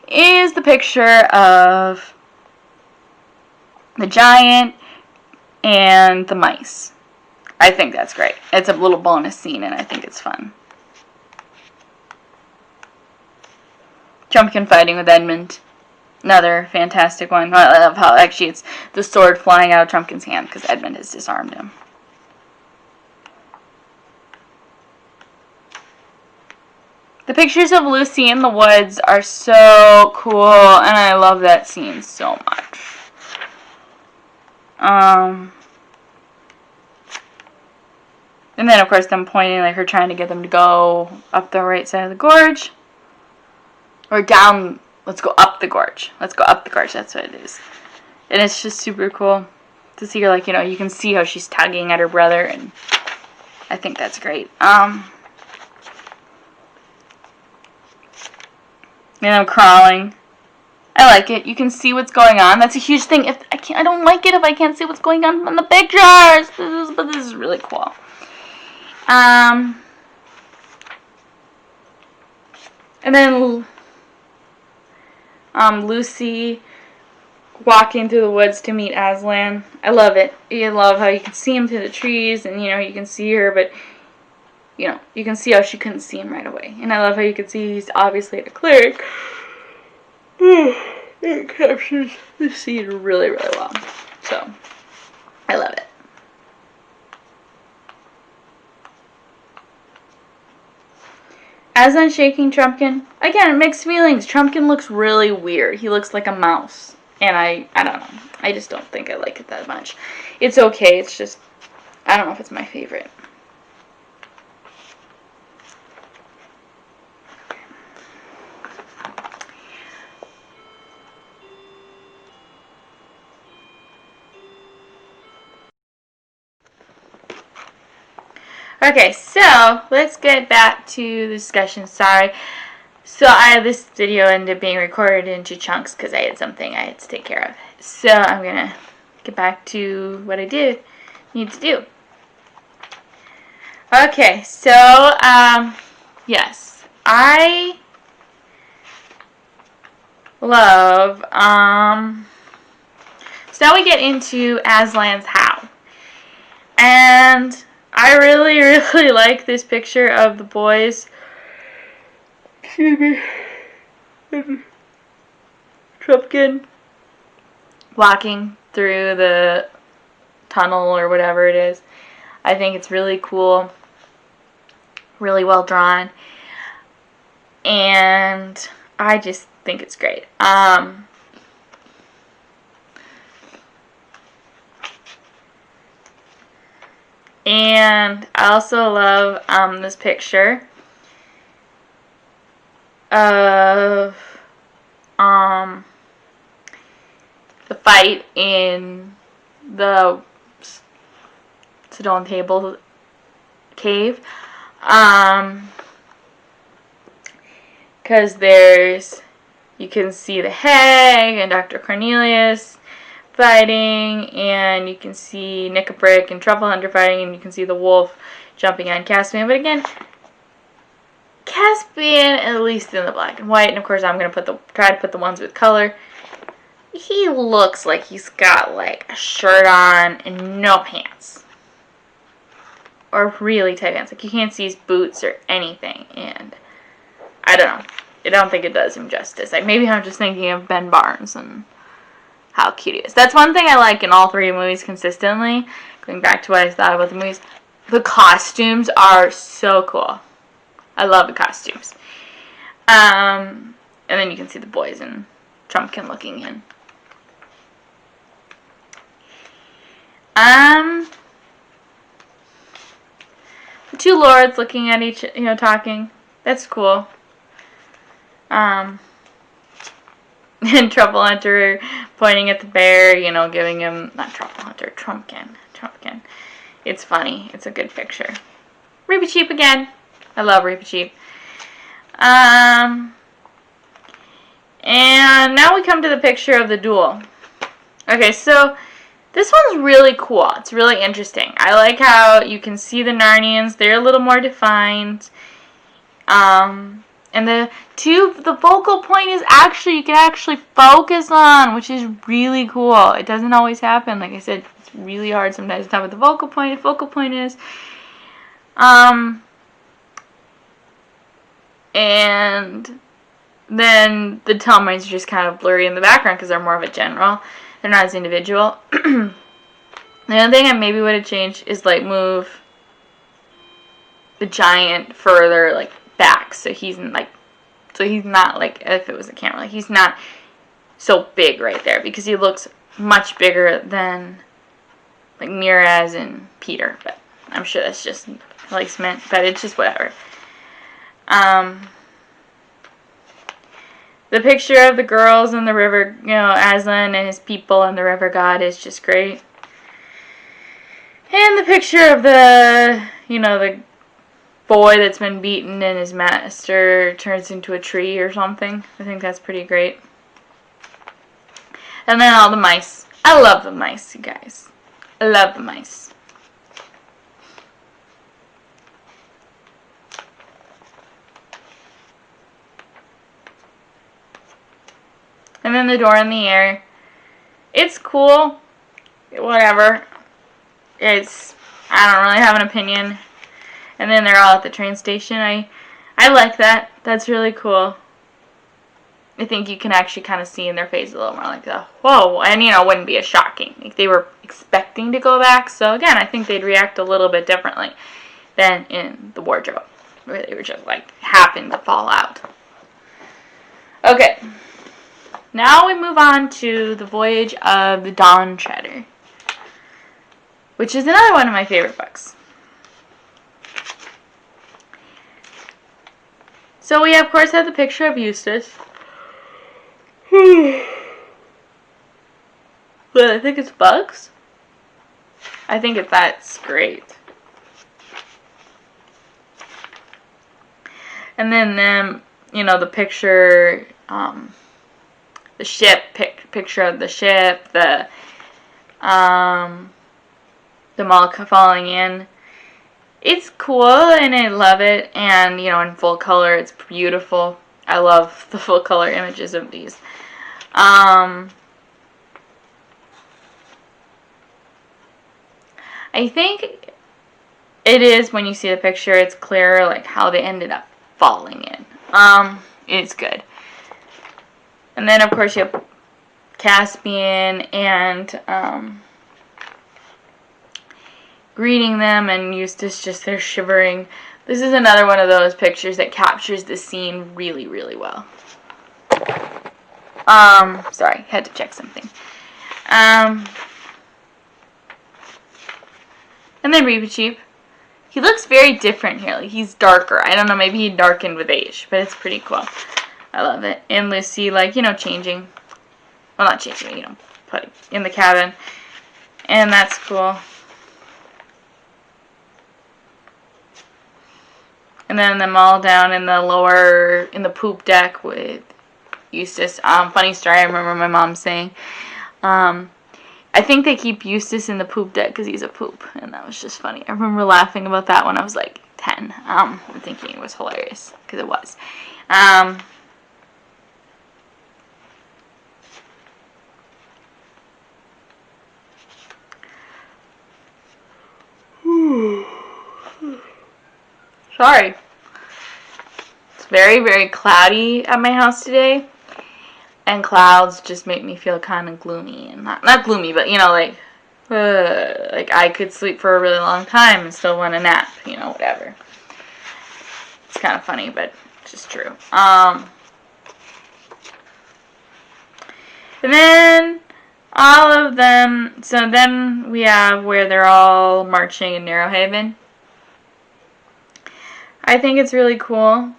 is the picture of the giant and the mice. I think that's great. It's a little bonus scene, and I think it's fun. Trumpkin fighting with Edmund. Another fantastic one. I love how actually it's the sword flying out of Trumpkin's hand because Edmund has disarmed him. The pictures of Lucy in the woods are so cool, and I love that scene so much. And then, of course, them pointing, like her trying to get them to go up the right side of the gorge. Or down, let's go up the gorge. Let's go up the gorge, that's what it is. And it's just super cool to see her, like, you know, you can see how she's tugging at her brother, and I think that's great. And I'm crawling. I like it. You can see what's going on. That's a huge thing. If I don't like it if I can't see what's going on the pictures. But this is really cool. And then Lucy walking through the woods to meet Aslan. I love it. I love how you can see him through the trees, and you know you can see her, but you know, you can see how she couldn't see him right away. And I love how you can see he's obviously at a clinic. It captures the scene really, really well. So, I love it. Aslan shaking Trumpkin. Again, mixed feelings. Trumpkin looks really weird. He looks like a mouse. And I don't know. I just don't think I like it that much. It's okay. It's just, I don't know if it's my favorite. Okay, so let's get back to the discussion. Sorry. So this video ended up being recorded into chunks because I had something I had to take care of. So I'm gonna get back to what I need to do. Okay, so yes, I love so now we get into Aslan's how. And I really, really like this picture of the boys. Excuse me. Trumpkin walking through the tunnel or whatever it is. I think it's really cool. Really well drawn. And I just think it's great. And I also love this picture of the fight in the Stone Table cave. Because you can see the Hag and Dr. Cornelius fighting, and you can see Nickabrick and Truffle Hunter fighting, and you can see the wolf jumping on Caspian. But again, Caspian, at least in the black and white, and of course I'm going to try to put the ones with color, he looks like he's got like a shirt on and no pants. Or really tight pants. Like you can't see his boots or anything, and I don't know. I don't think it does him justice. Like maybe I'm just thinking of Ben Barnes and how cute he is. That's one thing I like in all three movies consistently. Going back to what I thought about the movies. The costumes are so cool. I love the costumes. And then you can see the boys and Trumpkin looking in. The two lords looking at each, talking. That's cool. And Truffle Hunter pointing at the bear, giving him, not Truffle Hunter, Trumpkin. It's funny. It's a good picture. Reepicheep again. I love Reepicheep. And now we come to the picture of the duel. Okay, so this one's really cool. It's really interesting. I like how you can see the Narnians. They're a little more defined. And the focal point is you can actually focus on, which is really cool. It doesn't always happen. Like I said, it's really hard sometimes to tell what the focal point is. And then the timelines are just kind of blurry in the background because they're more of a general. They're not as individual. The other thing I maybe would have changed is move the giant further back so he's not if it was a camera, he's not so big right there because he looks much bigger than Miraz and Peter, but I'm sure that's just placement, but it's just whatever. The picture of the girls in the river, Aslan and his people and the river god is just great. And the picture of the boy that's been beaten and his master turns into a tree or something. I think that's pretty great. And then all the mice. I love the mice, you guys. I love the mice. And then the door in the air. It's cool. Whatever. I don't really have an opinion. And then they're all at the train station. I like that. That's really cool. I think you can actually kind of see in their face a little more like the whoa, and it wouldn't be as shocking if they were expecting to go back. So again, I think they'd react a little bit differently than in the wardrobe, where they were just like happened to fall out. Okay, now we move on to the Voyage of the Dawn Treader, which is another one of my favorite books. So we of course have the picture of Eustace. But I think it's bugs. I think that's great. And then them, the picture, the ship, picture of the ship, them all falling in. It's cool and I love it, and in full color it's beautiful. I love the full color images of these. I think it is, when you see the picture, it's clearer like how they ended up falling in. It's good. And then of course you have Caspian and greeting them, and Eustace just there shivering. This is another one of those pictures that captures the scene really, really well. Sorry, had to check something. And then Reepicheep. He looks very different here. Like, he's darker. I don't know, maybe he darkened with age, but it's pretty cool. I love it. And Lucy, changing. Well, not changing, putting in the cabin. And that's cool. And then them all down in the poop deck with Eustace. Funny story, I remember my mom saying, I think they keep Eustace in the poop deck because he's a poop, and that was just funny. I remember laughing about that when I was like 10, and thinking it was hilarious, because it was. Sorry. It's very, very cloudy at my house today. And clouds just make me feel kind of gloomy. And not gloomy, but, like I could sleep for a really long time and still want a nap. Whatever. It's kind of funny, but it's just true. And then all of them, so then we have where they're all marching in Narrowhaven. I think it's really cool.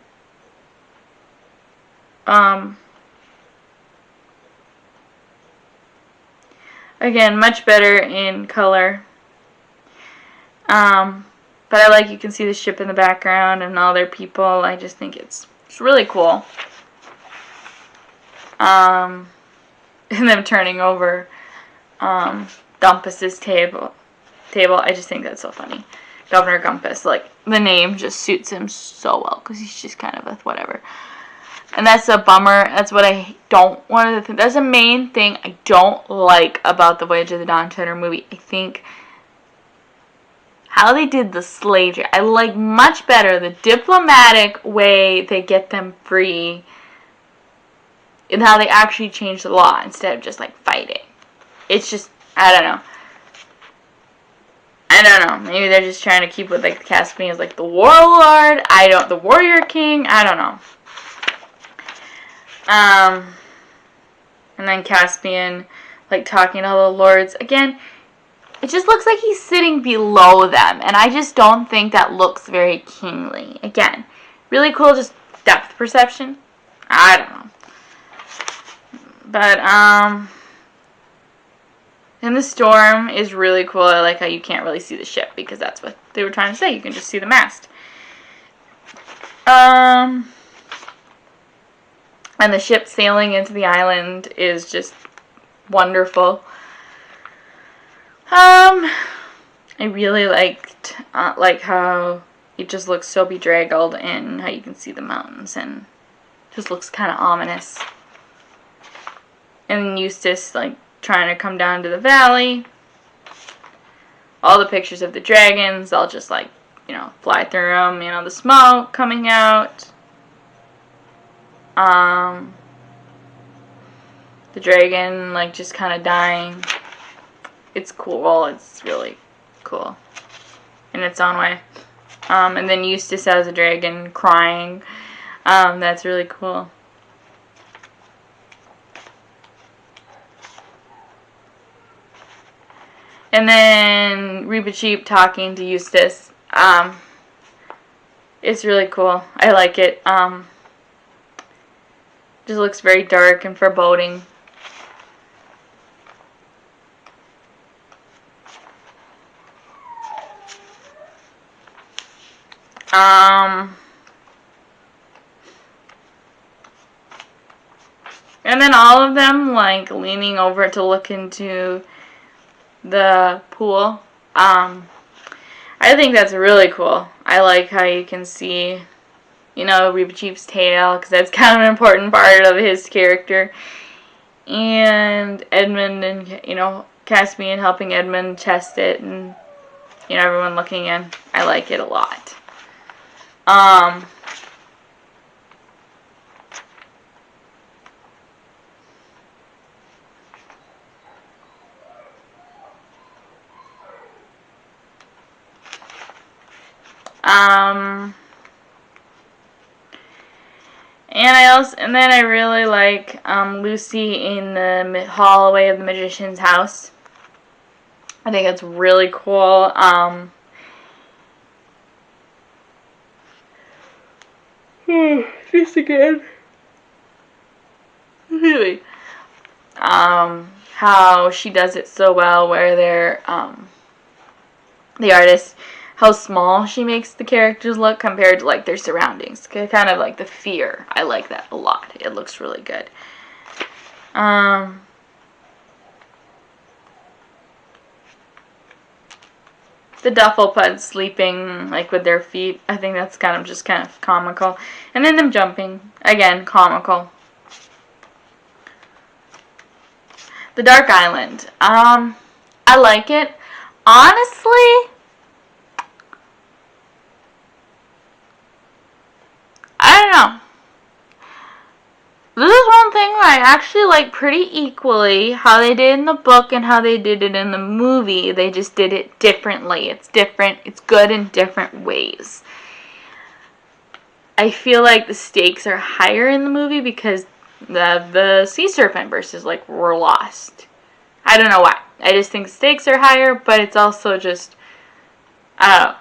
Again, much better in color. But I like, you can see the ship in the background and all their people. I just think it's really cool. And them turning over Gumpus's table. I just think that's so funny. Governor Gumpus, the name just suits him so well because he's just kind of a whatever. And that's a bummer. That's what I don't want to. That's the main thing I don't like about the Voyage of the Dawn Treader movie. I think how they did the slave trade. I like much better the diplomatic way they get them free, and how they actually change the law instead of just fighting. It's just, I don't know. Maybe they're just trying to keep with the Caspian as the warlord. The warrior king. I don't know. And then Caspian, talking to all the lords. Again, it just looks like he's sitting below them. And I just don't think that looks very kingly. Again, really cool, just depth perception. I don't know. But, and the storm is really cool. I like how you can't really see the ship because that's what they were trying to say. You can just see the mast. And the ship sailing into the island is just wonderful. I really liked how it just looks so bedraggled, and how you can see the mountains and just looks kind of ominous. And Eustace trying to come down to the valley. All the pictures of the dragons, all just you know, fly through them, you know, the smoke coming out. The dragon, like, just kind of dying. It's cool. It's really cool in its own way. And then Eustace as a dragon crying. That's really cool. And then Reepicheep talking to Eustace. It's really cool. I like it. Just looks very dark and foreboding. And then all of them, like, leaning over to look into the pool. I think that's really cool. I like how you can see, you know, Reepicheep's tail, because that's kind of an important part of his character. And Edmund and, you know, Caspian helping Edmund chest it, and, you know, everyone looking in. I like it a lot. And then I really like Lucy in the hallway of the magician's house. I think it's really cool. Just again. Really. How she does it so well, where they're the artist, how small she makes the characters look compared to, like, their surroundings. Kind of like the fear. I like that a lot. It looks really good. The Dufflepuds sleeping, like, with their feet. I think that's kind of comical. And then them jumping. Again, comical. The Dark Island. I like it. Honestly, I don't know. This is one thing that I actually like pretty equally, how they did in the book and how they did it in the movie. They just did it differently. It's different. It's good in different ways. I feel like the stakes are higher in the movie because the sea serpent versus, like, were lost. I don't know why. I just think the stakes are higher, but it's also just, I don't know.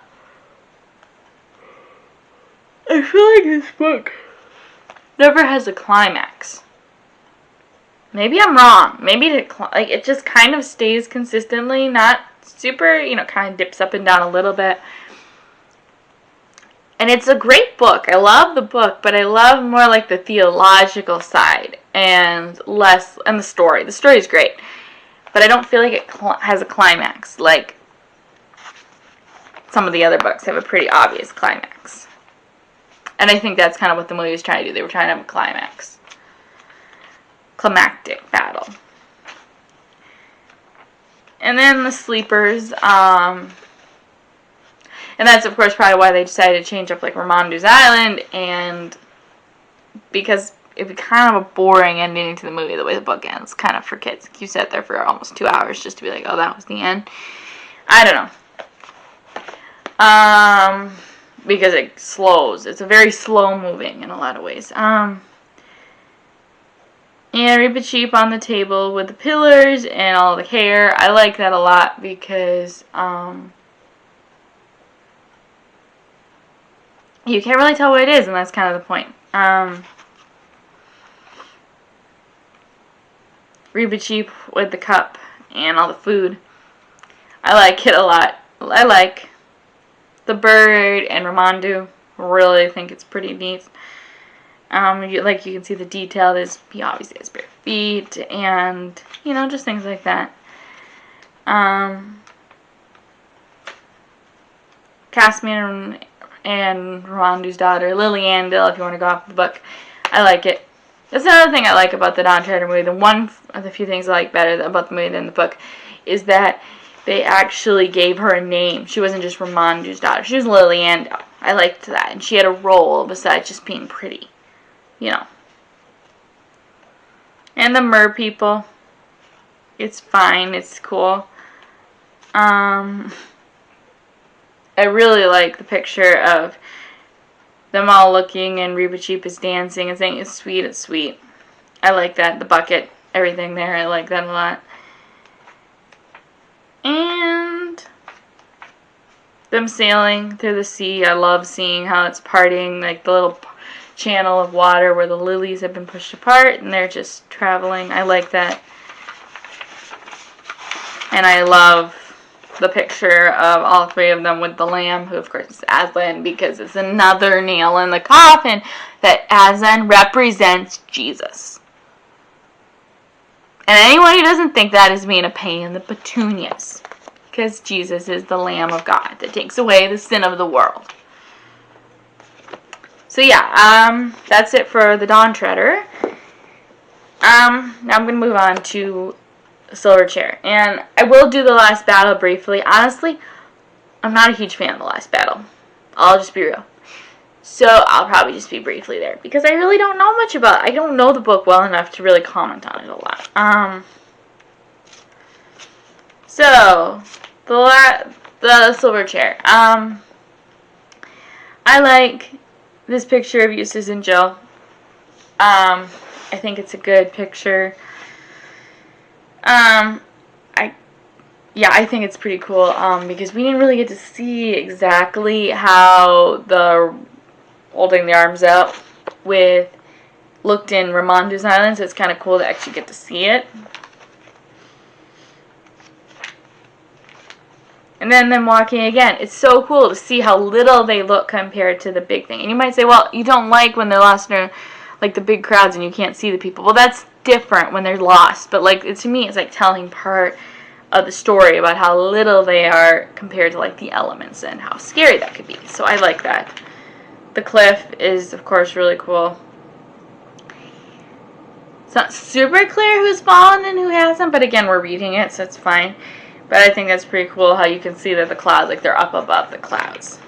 I feel like this book never has a climax. Maybe I'm wrong. Maybe it just kind of stays consistently, not super, you know, kind of dips up and down a little bit. And it's a great book. I love the book, but I love more like the theological side and less, and the story. The story is great, but I don't feel like it has a climax. Like some of the other books have a pretty obvious climax. And I think that's kind of what the movie was trying to do. They were trying to have a climax. Climactic battle. And then the sleepers. And that's, of course, probably why they decided to change up, like, Ramondu's Island. And because it'd be kind of a boring ending to the movie the way the book ends. Kind of for kids. You sat there for almost 2 hours just to be like, oh, that was the end. I don't know. Because it slows. It's a very slow moving in a lot of ways. And Reepicheep on the table with the pillars and all the hair. I like that a lot because you can't really tell what it is, and that's kind of the point. Reepicheep with the cup and all the food. I like it a lot. I like the bird and Ramondu. Really think it's pretty neat. You can see the detail. He obviously has bare feet, and, you know, just things like that. Caspian and Ramondu's daughter, Lily Andil, if you want to go off the book. I like it. That's another thing I like about the Don Trader movie. One of the few things I like better about the movie than the book is that they actually gave her a name. She wasn't just Ramondu's daughter. She was Liliando. I liked that. And she had a role besides just being pretty. You know. And the mer people. It's fine. It's cool. I really like the picture of them all looking and Reba Cheap is dancing and saying, it's sweet, it's sweet. I like that. The bucket, everything there. I like that a lot. And them sailing through the sea. I love seeing how it's parting, like the little channel of water where the lilies have been pushed apart and they're just traveling. I like that. And I love the picture of all three of them with the lamb, who of course is Aslan, because it's another nail in the coffin that Aslan represents Jesus. And anyone who doesn't think that is being a pain in the petunias. Because Jesus is the Lamb of God that takes away the sin of the world. So yeah, that's it for the Dawn Treader. Now I'm going to move on to Silver Chair. And I will do the last battle briefly. Honestly, I'm not a huge fan of the last battle. I'll just be real. So I'll probably just be briefly there. Because I really don't know much about it. I don't know the book well enough to really comment on it a lot. So, the Silver Chair. I like this picture of Eustace and Jill. I think it's a good picture. I think it's pretty cool, because we didn't really get to see exactly how the holding the arms out looked in Ramondu's Island, so it's kind of cool to actually get to see it. And then them walking again. It's so cool to see how little they look compared to the big thing. And you might say, well, you don't like when they're lost in like the big crowds and you can't see the people. Well, that's different when they're lost. But like to me, it's like telling part of the story about how little they are compared to like the elements and how scary that could be. So I like that. The cliff is, of course, really cool. It's not super clear who's fallen and who hasn't, but again, we're reading it, so it's fine. But I think that's pretty cool how you can see that the clouds, like they're up above the clouds.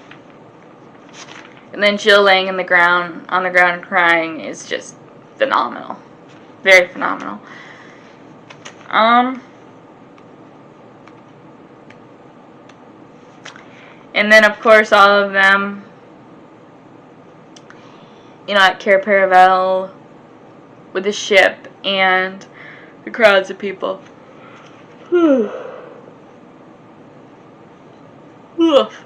And then Jill laying on the ground crying is just phenomenal. Very phenomenal. And then, of course, all of them, you know, at Cair Paravel with the ship and the crowds of people.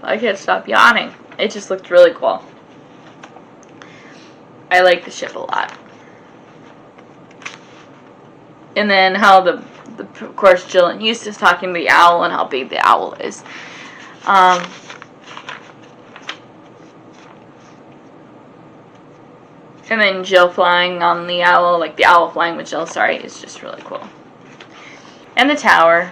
I can't stop yawning. It just looked really cool. I like the ship a lot. And then how of course, Jill and Eustace talking to the owl and how big the owl is. And then Jill flying on the owl, like the owl flying with Jill, sorry, is just really cool. And the tower.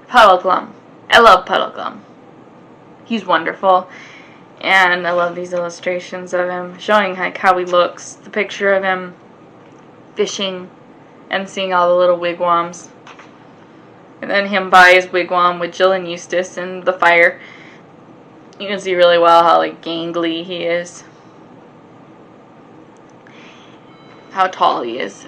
Puddleglum. I love Puddleglum. He's wonderful. And I love these illustrations of him showing like how he looks. The picture of him fishing and seeing all the little wigwams. And then him by his wigwam with Jill and Eustace and the fire. You can see really well how like gangly he is. How tall he is.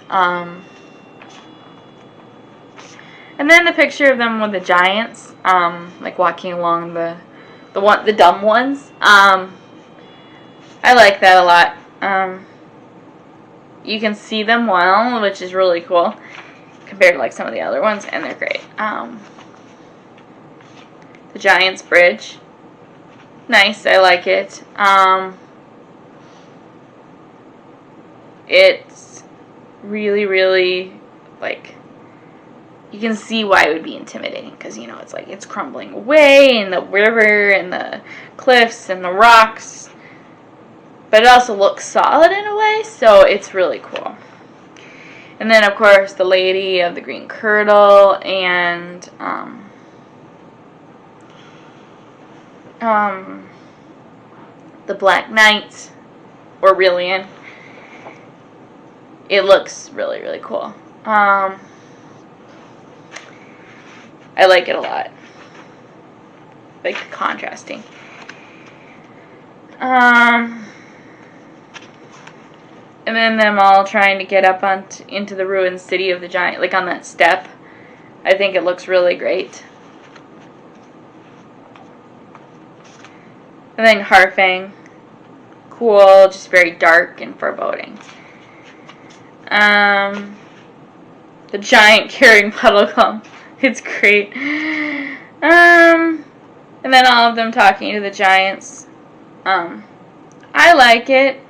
And then the picture of them with the giants, like walking along the dumb ones. I like that a lot. You can see them well, which is really cool compared to like some of the other ones, and they're great. The Giant's Bridge, nice. I like it. It's really, really like. You can see why it would be intimidating because, you know, it's like it's crumbling away and the river and the cliffs and the rocks. But it also looks solid in a way, so it's really cool. And then, of course, the Lady of the Green Kirtle and the Black Knight, Aurelian. it looks really, really cool. I like it a lot. Like the contrasting. And then them all trying to get up into the ruined city of the giant, like on that step. I think it looks really great. And then Harfang. Cool, just very dark and foreboding. The giant carrying Puddleglum. It's great. And then all of them talking to the giants. I like it.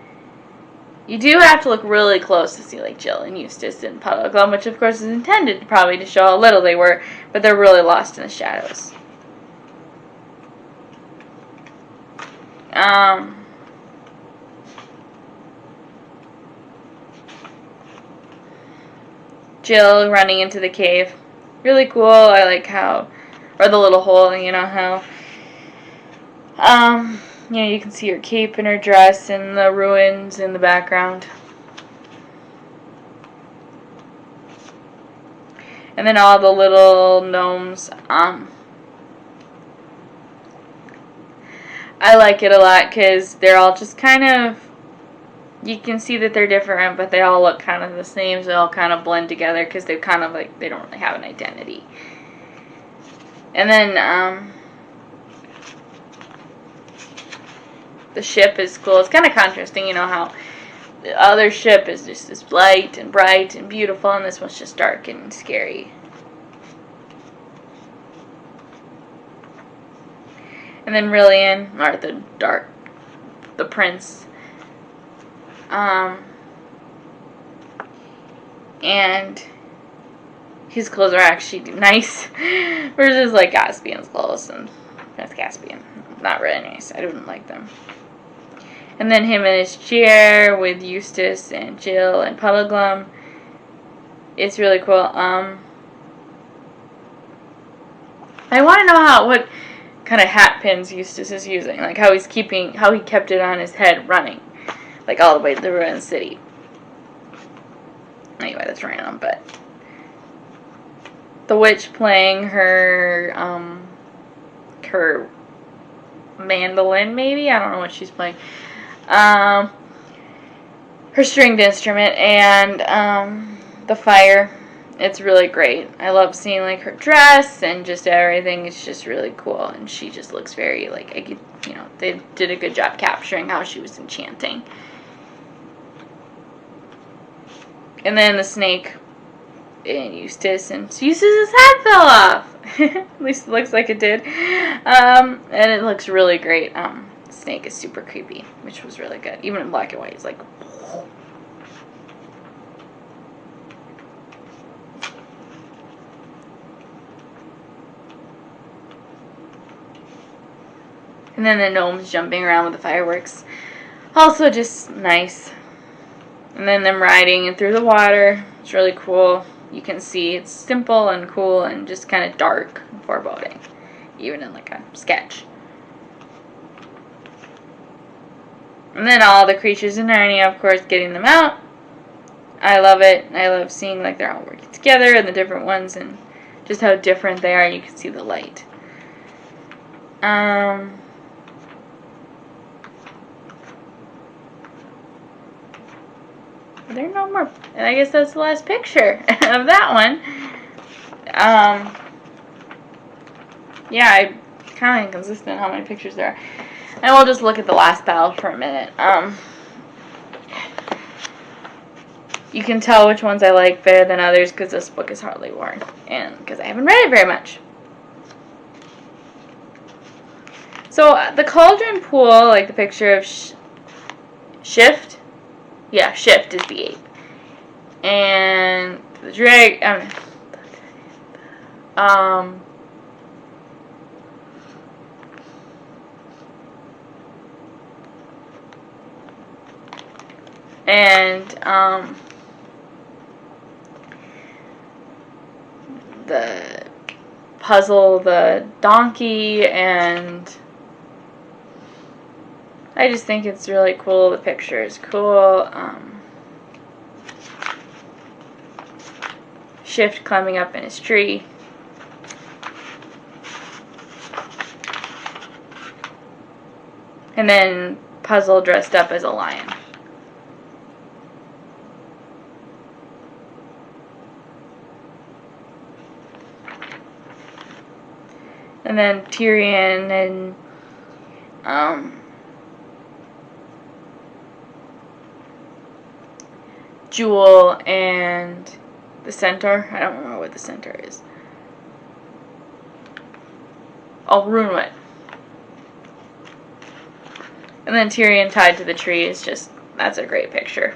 You do have to look really close to see like Jill and Eustace and Puddleglum, which of course is intended probably to show how little they were, but they're really lost in the shadows. Jill running into the cave. Really cool. I like how, or the little hole, you know, how, you know, you can see her cape and her dress and the ruins in the background. And then all the little gnomes. I like it a lot because they're all just kind of, you can see that they're different, but they all look kind of the same, so they all kind of blend together because they're kind of like, they don't really have an identity. And then, the ship is cool. It's kind of contrasting, you know, how the other ship is just this light and bright and beautiful, and this one's just dark and scary. And then Rillian, or the prince, and his clothes are actually nice versus like Caspian's clothes, and that's Caspian. Not really nice. I didn't like them. And then him in his chair with Eustace and Jill and Puddleglum. It's really cool. I want to know what kind of hat pins Eustace is using, like how he kept it on his head running, like all the way to the ruined city. Anyway, that's random, but the witch playing her mandolin, maybe? I don't know what she's playing. Her stringed instrument, and the fire. It's really great. I love seeing like her dress and just everything. It's just really cool, and she just looks very like, you know, they did a good job capturing how she was enchanting. And then the snake and Eustace, and Eustace's head fell off. At least it looks like it did. And it looks really great. The snake is super creepy, which was really good. Even in black and white, it's like. And then the gnomes jumping around with the fireworks. Also just nice. And then them riding through the water. It's really cool. You can see it's simple and cool and just kind of dark and foreboding. Even in like a sketch. And then all the creatures in Narnia, of course, getting them out. I love it. I love seeing like they're all working together and the different ones and just how different they are. You can see the light. There are no more. And I guess that's the last picture of that one. Yeah, I'm kind of inconsistent how many pictures there are. And we'll just look at the last battle for a minute. You can tell which ones I like better than others because this book is hardly worn. And because I haven't read it very much. So, the cauldron pool, like the picture of Shift. Yeah, Shift is the ape. And the dragon. The puzzle, the donkey, and I just think it's really cool. The picture is cool. Shift climbing up in his tree. And then Puzzle dressed up as a lion. And then Tyrion and Jewel and the centaur. I don't remember what the centaur is. Oh, Runewood. And then Tyrion tied to the tree is just, that's a great picture.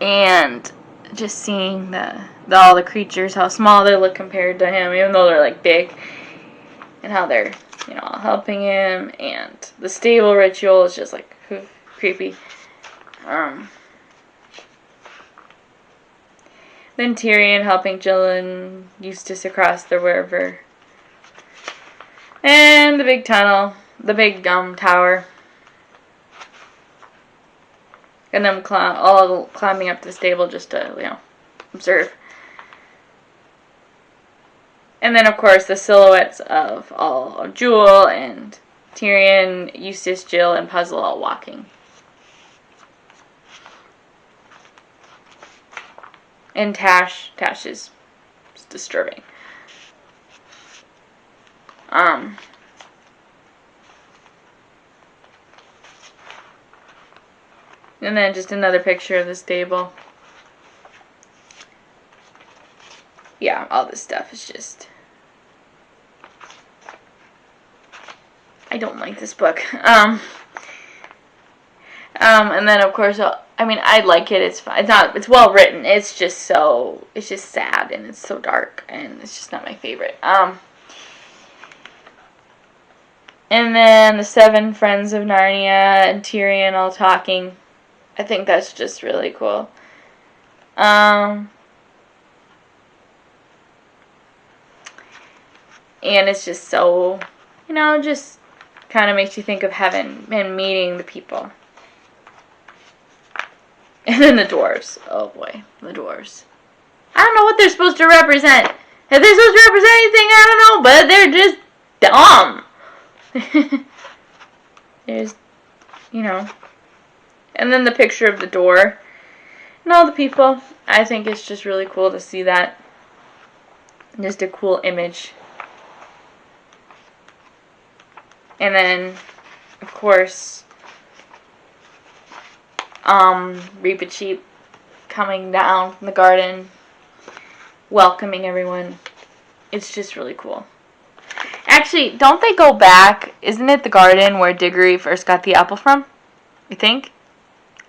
And just seeing all the creatures, how small they look compared to him, even though they're like big, and how they're, you know, all helping him, and the stable ritual is just like creepy. Then Tyrion helping Jill and Eustace across the river. And the big tunnel, the big tower. And them all climbing up the stable just to, you know, observe. And then, of course, the silhouettes of Jewel and Tyrion, Eustace, Jill, and Puzzle all walking. And Tash is disturbing. And then just another picture of the stable. Yeah, all this stuff is just... I don't like this book. And then of course, I mean, I like it. It's fine. It's well written. It's just sad and it's so dark and it's just not my favorite. And then the 7 friends of Narnia and Tyrion all talking. I think that's just really cool. And it's just so, you know, just kind of makes you think of heaven and meeting the people. And then the dwarves. Oh boy, the dwarves. I don't know what they're supposed to represent. If they're supposed to represent anything, I don't know, but they're just dumb. There's, you know. And then the picture of the door. And all the people. I think it's just really cool to see that. Just a cool image. And then, of course, Reepicheep coming down from the garden, welcoming everyone. It's just really cool. Actually, don't they go back? Isn't it the garden where Diggory first got the apple from? You think?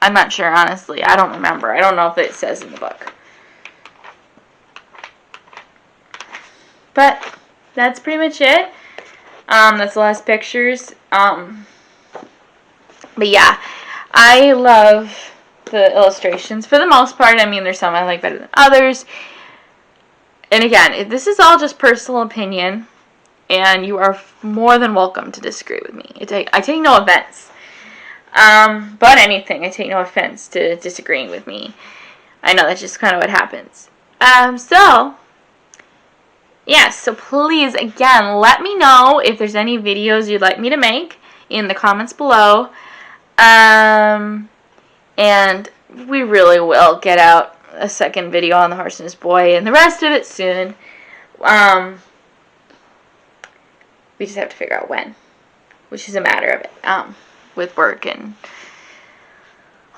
I'm not sure, honestly. I don't remember. I don't know if it says in the book. But that's pretty much it. That's the last pictures. But yeah, I love the illustrations for the most part. I mean, there's some I like better than others. And again, this is all just personal opinion, and you are more than welcome to disagree with me. I take no offense. But anything, I take no offense to disagreeing with me. I know that's just kind of what happens. Yes, so please, again, let me know if there's any videos you'd like me to make in the comments below. And we really will get out a second video on The Horse and His Boy and the rest of it soon. We just have to figure out when, which is a matter of it, with work and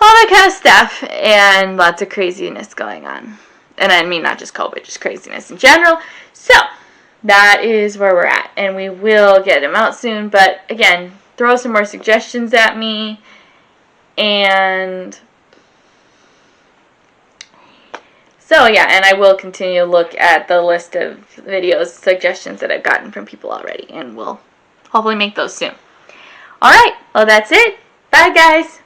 all that kind of stuff, and lots of craziness going on. And I mean not just COVID, just craziness in general. So, that is where we're at. And we will get them out soon. But, again, throw some more suggestions at me. And so, yeah. And I will continue to look at the list of videos, suggestions that I've gotten from people already. And we'll hopefully make those soon. Alright. Well, that's it. Bye, guys.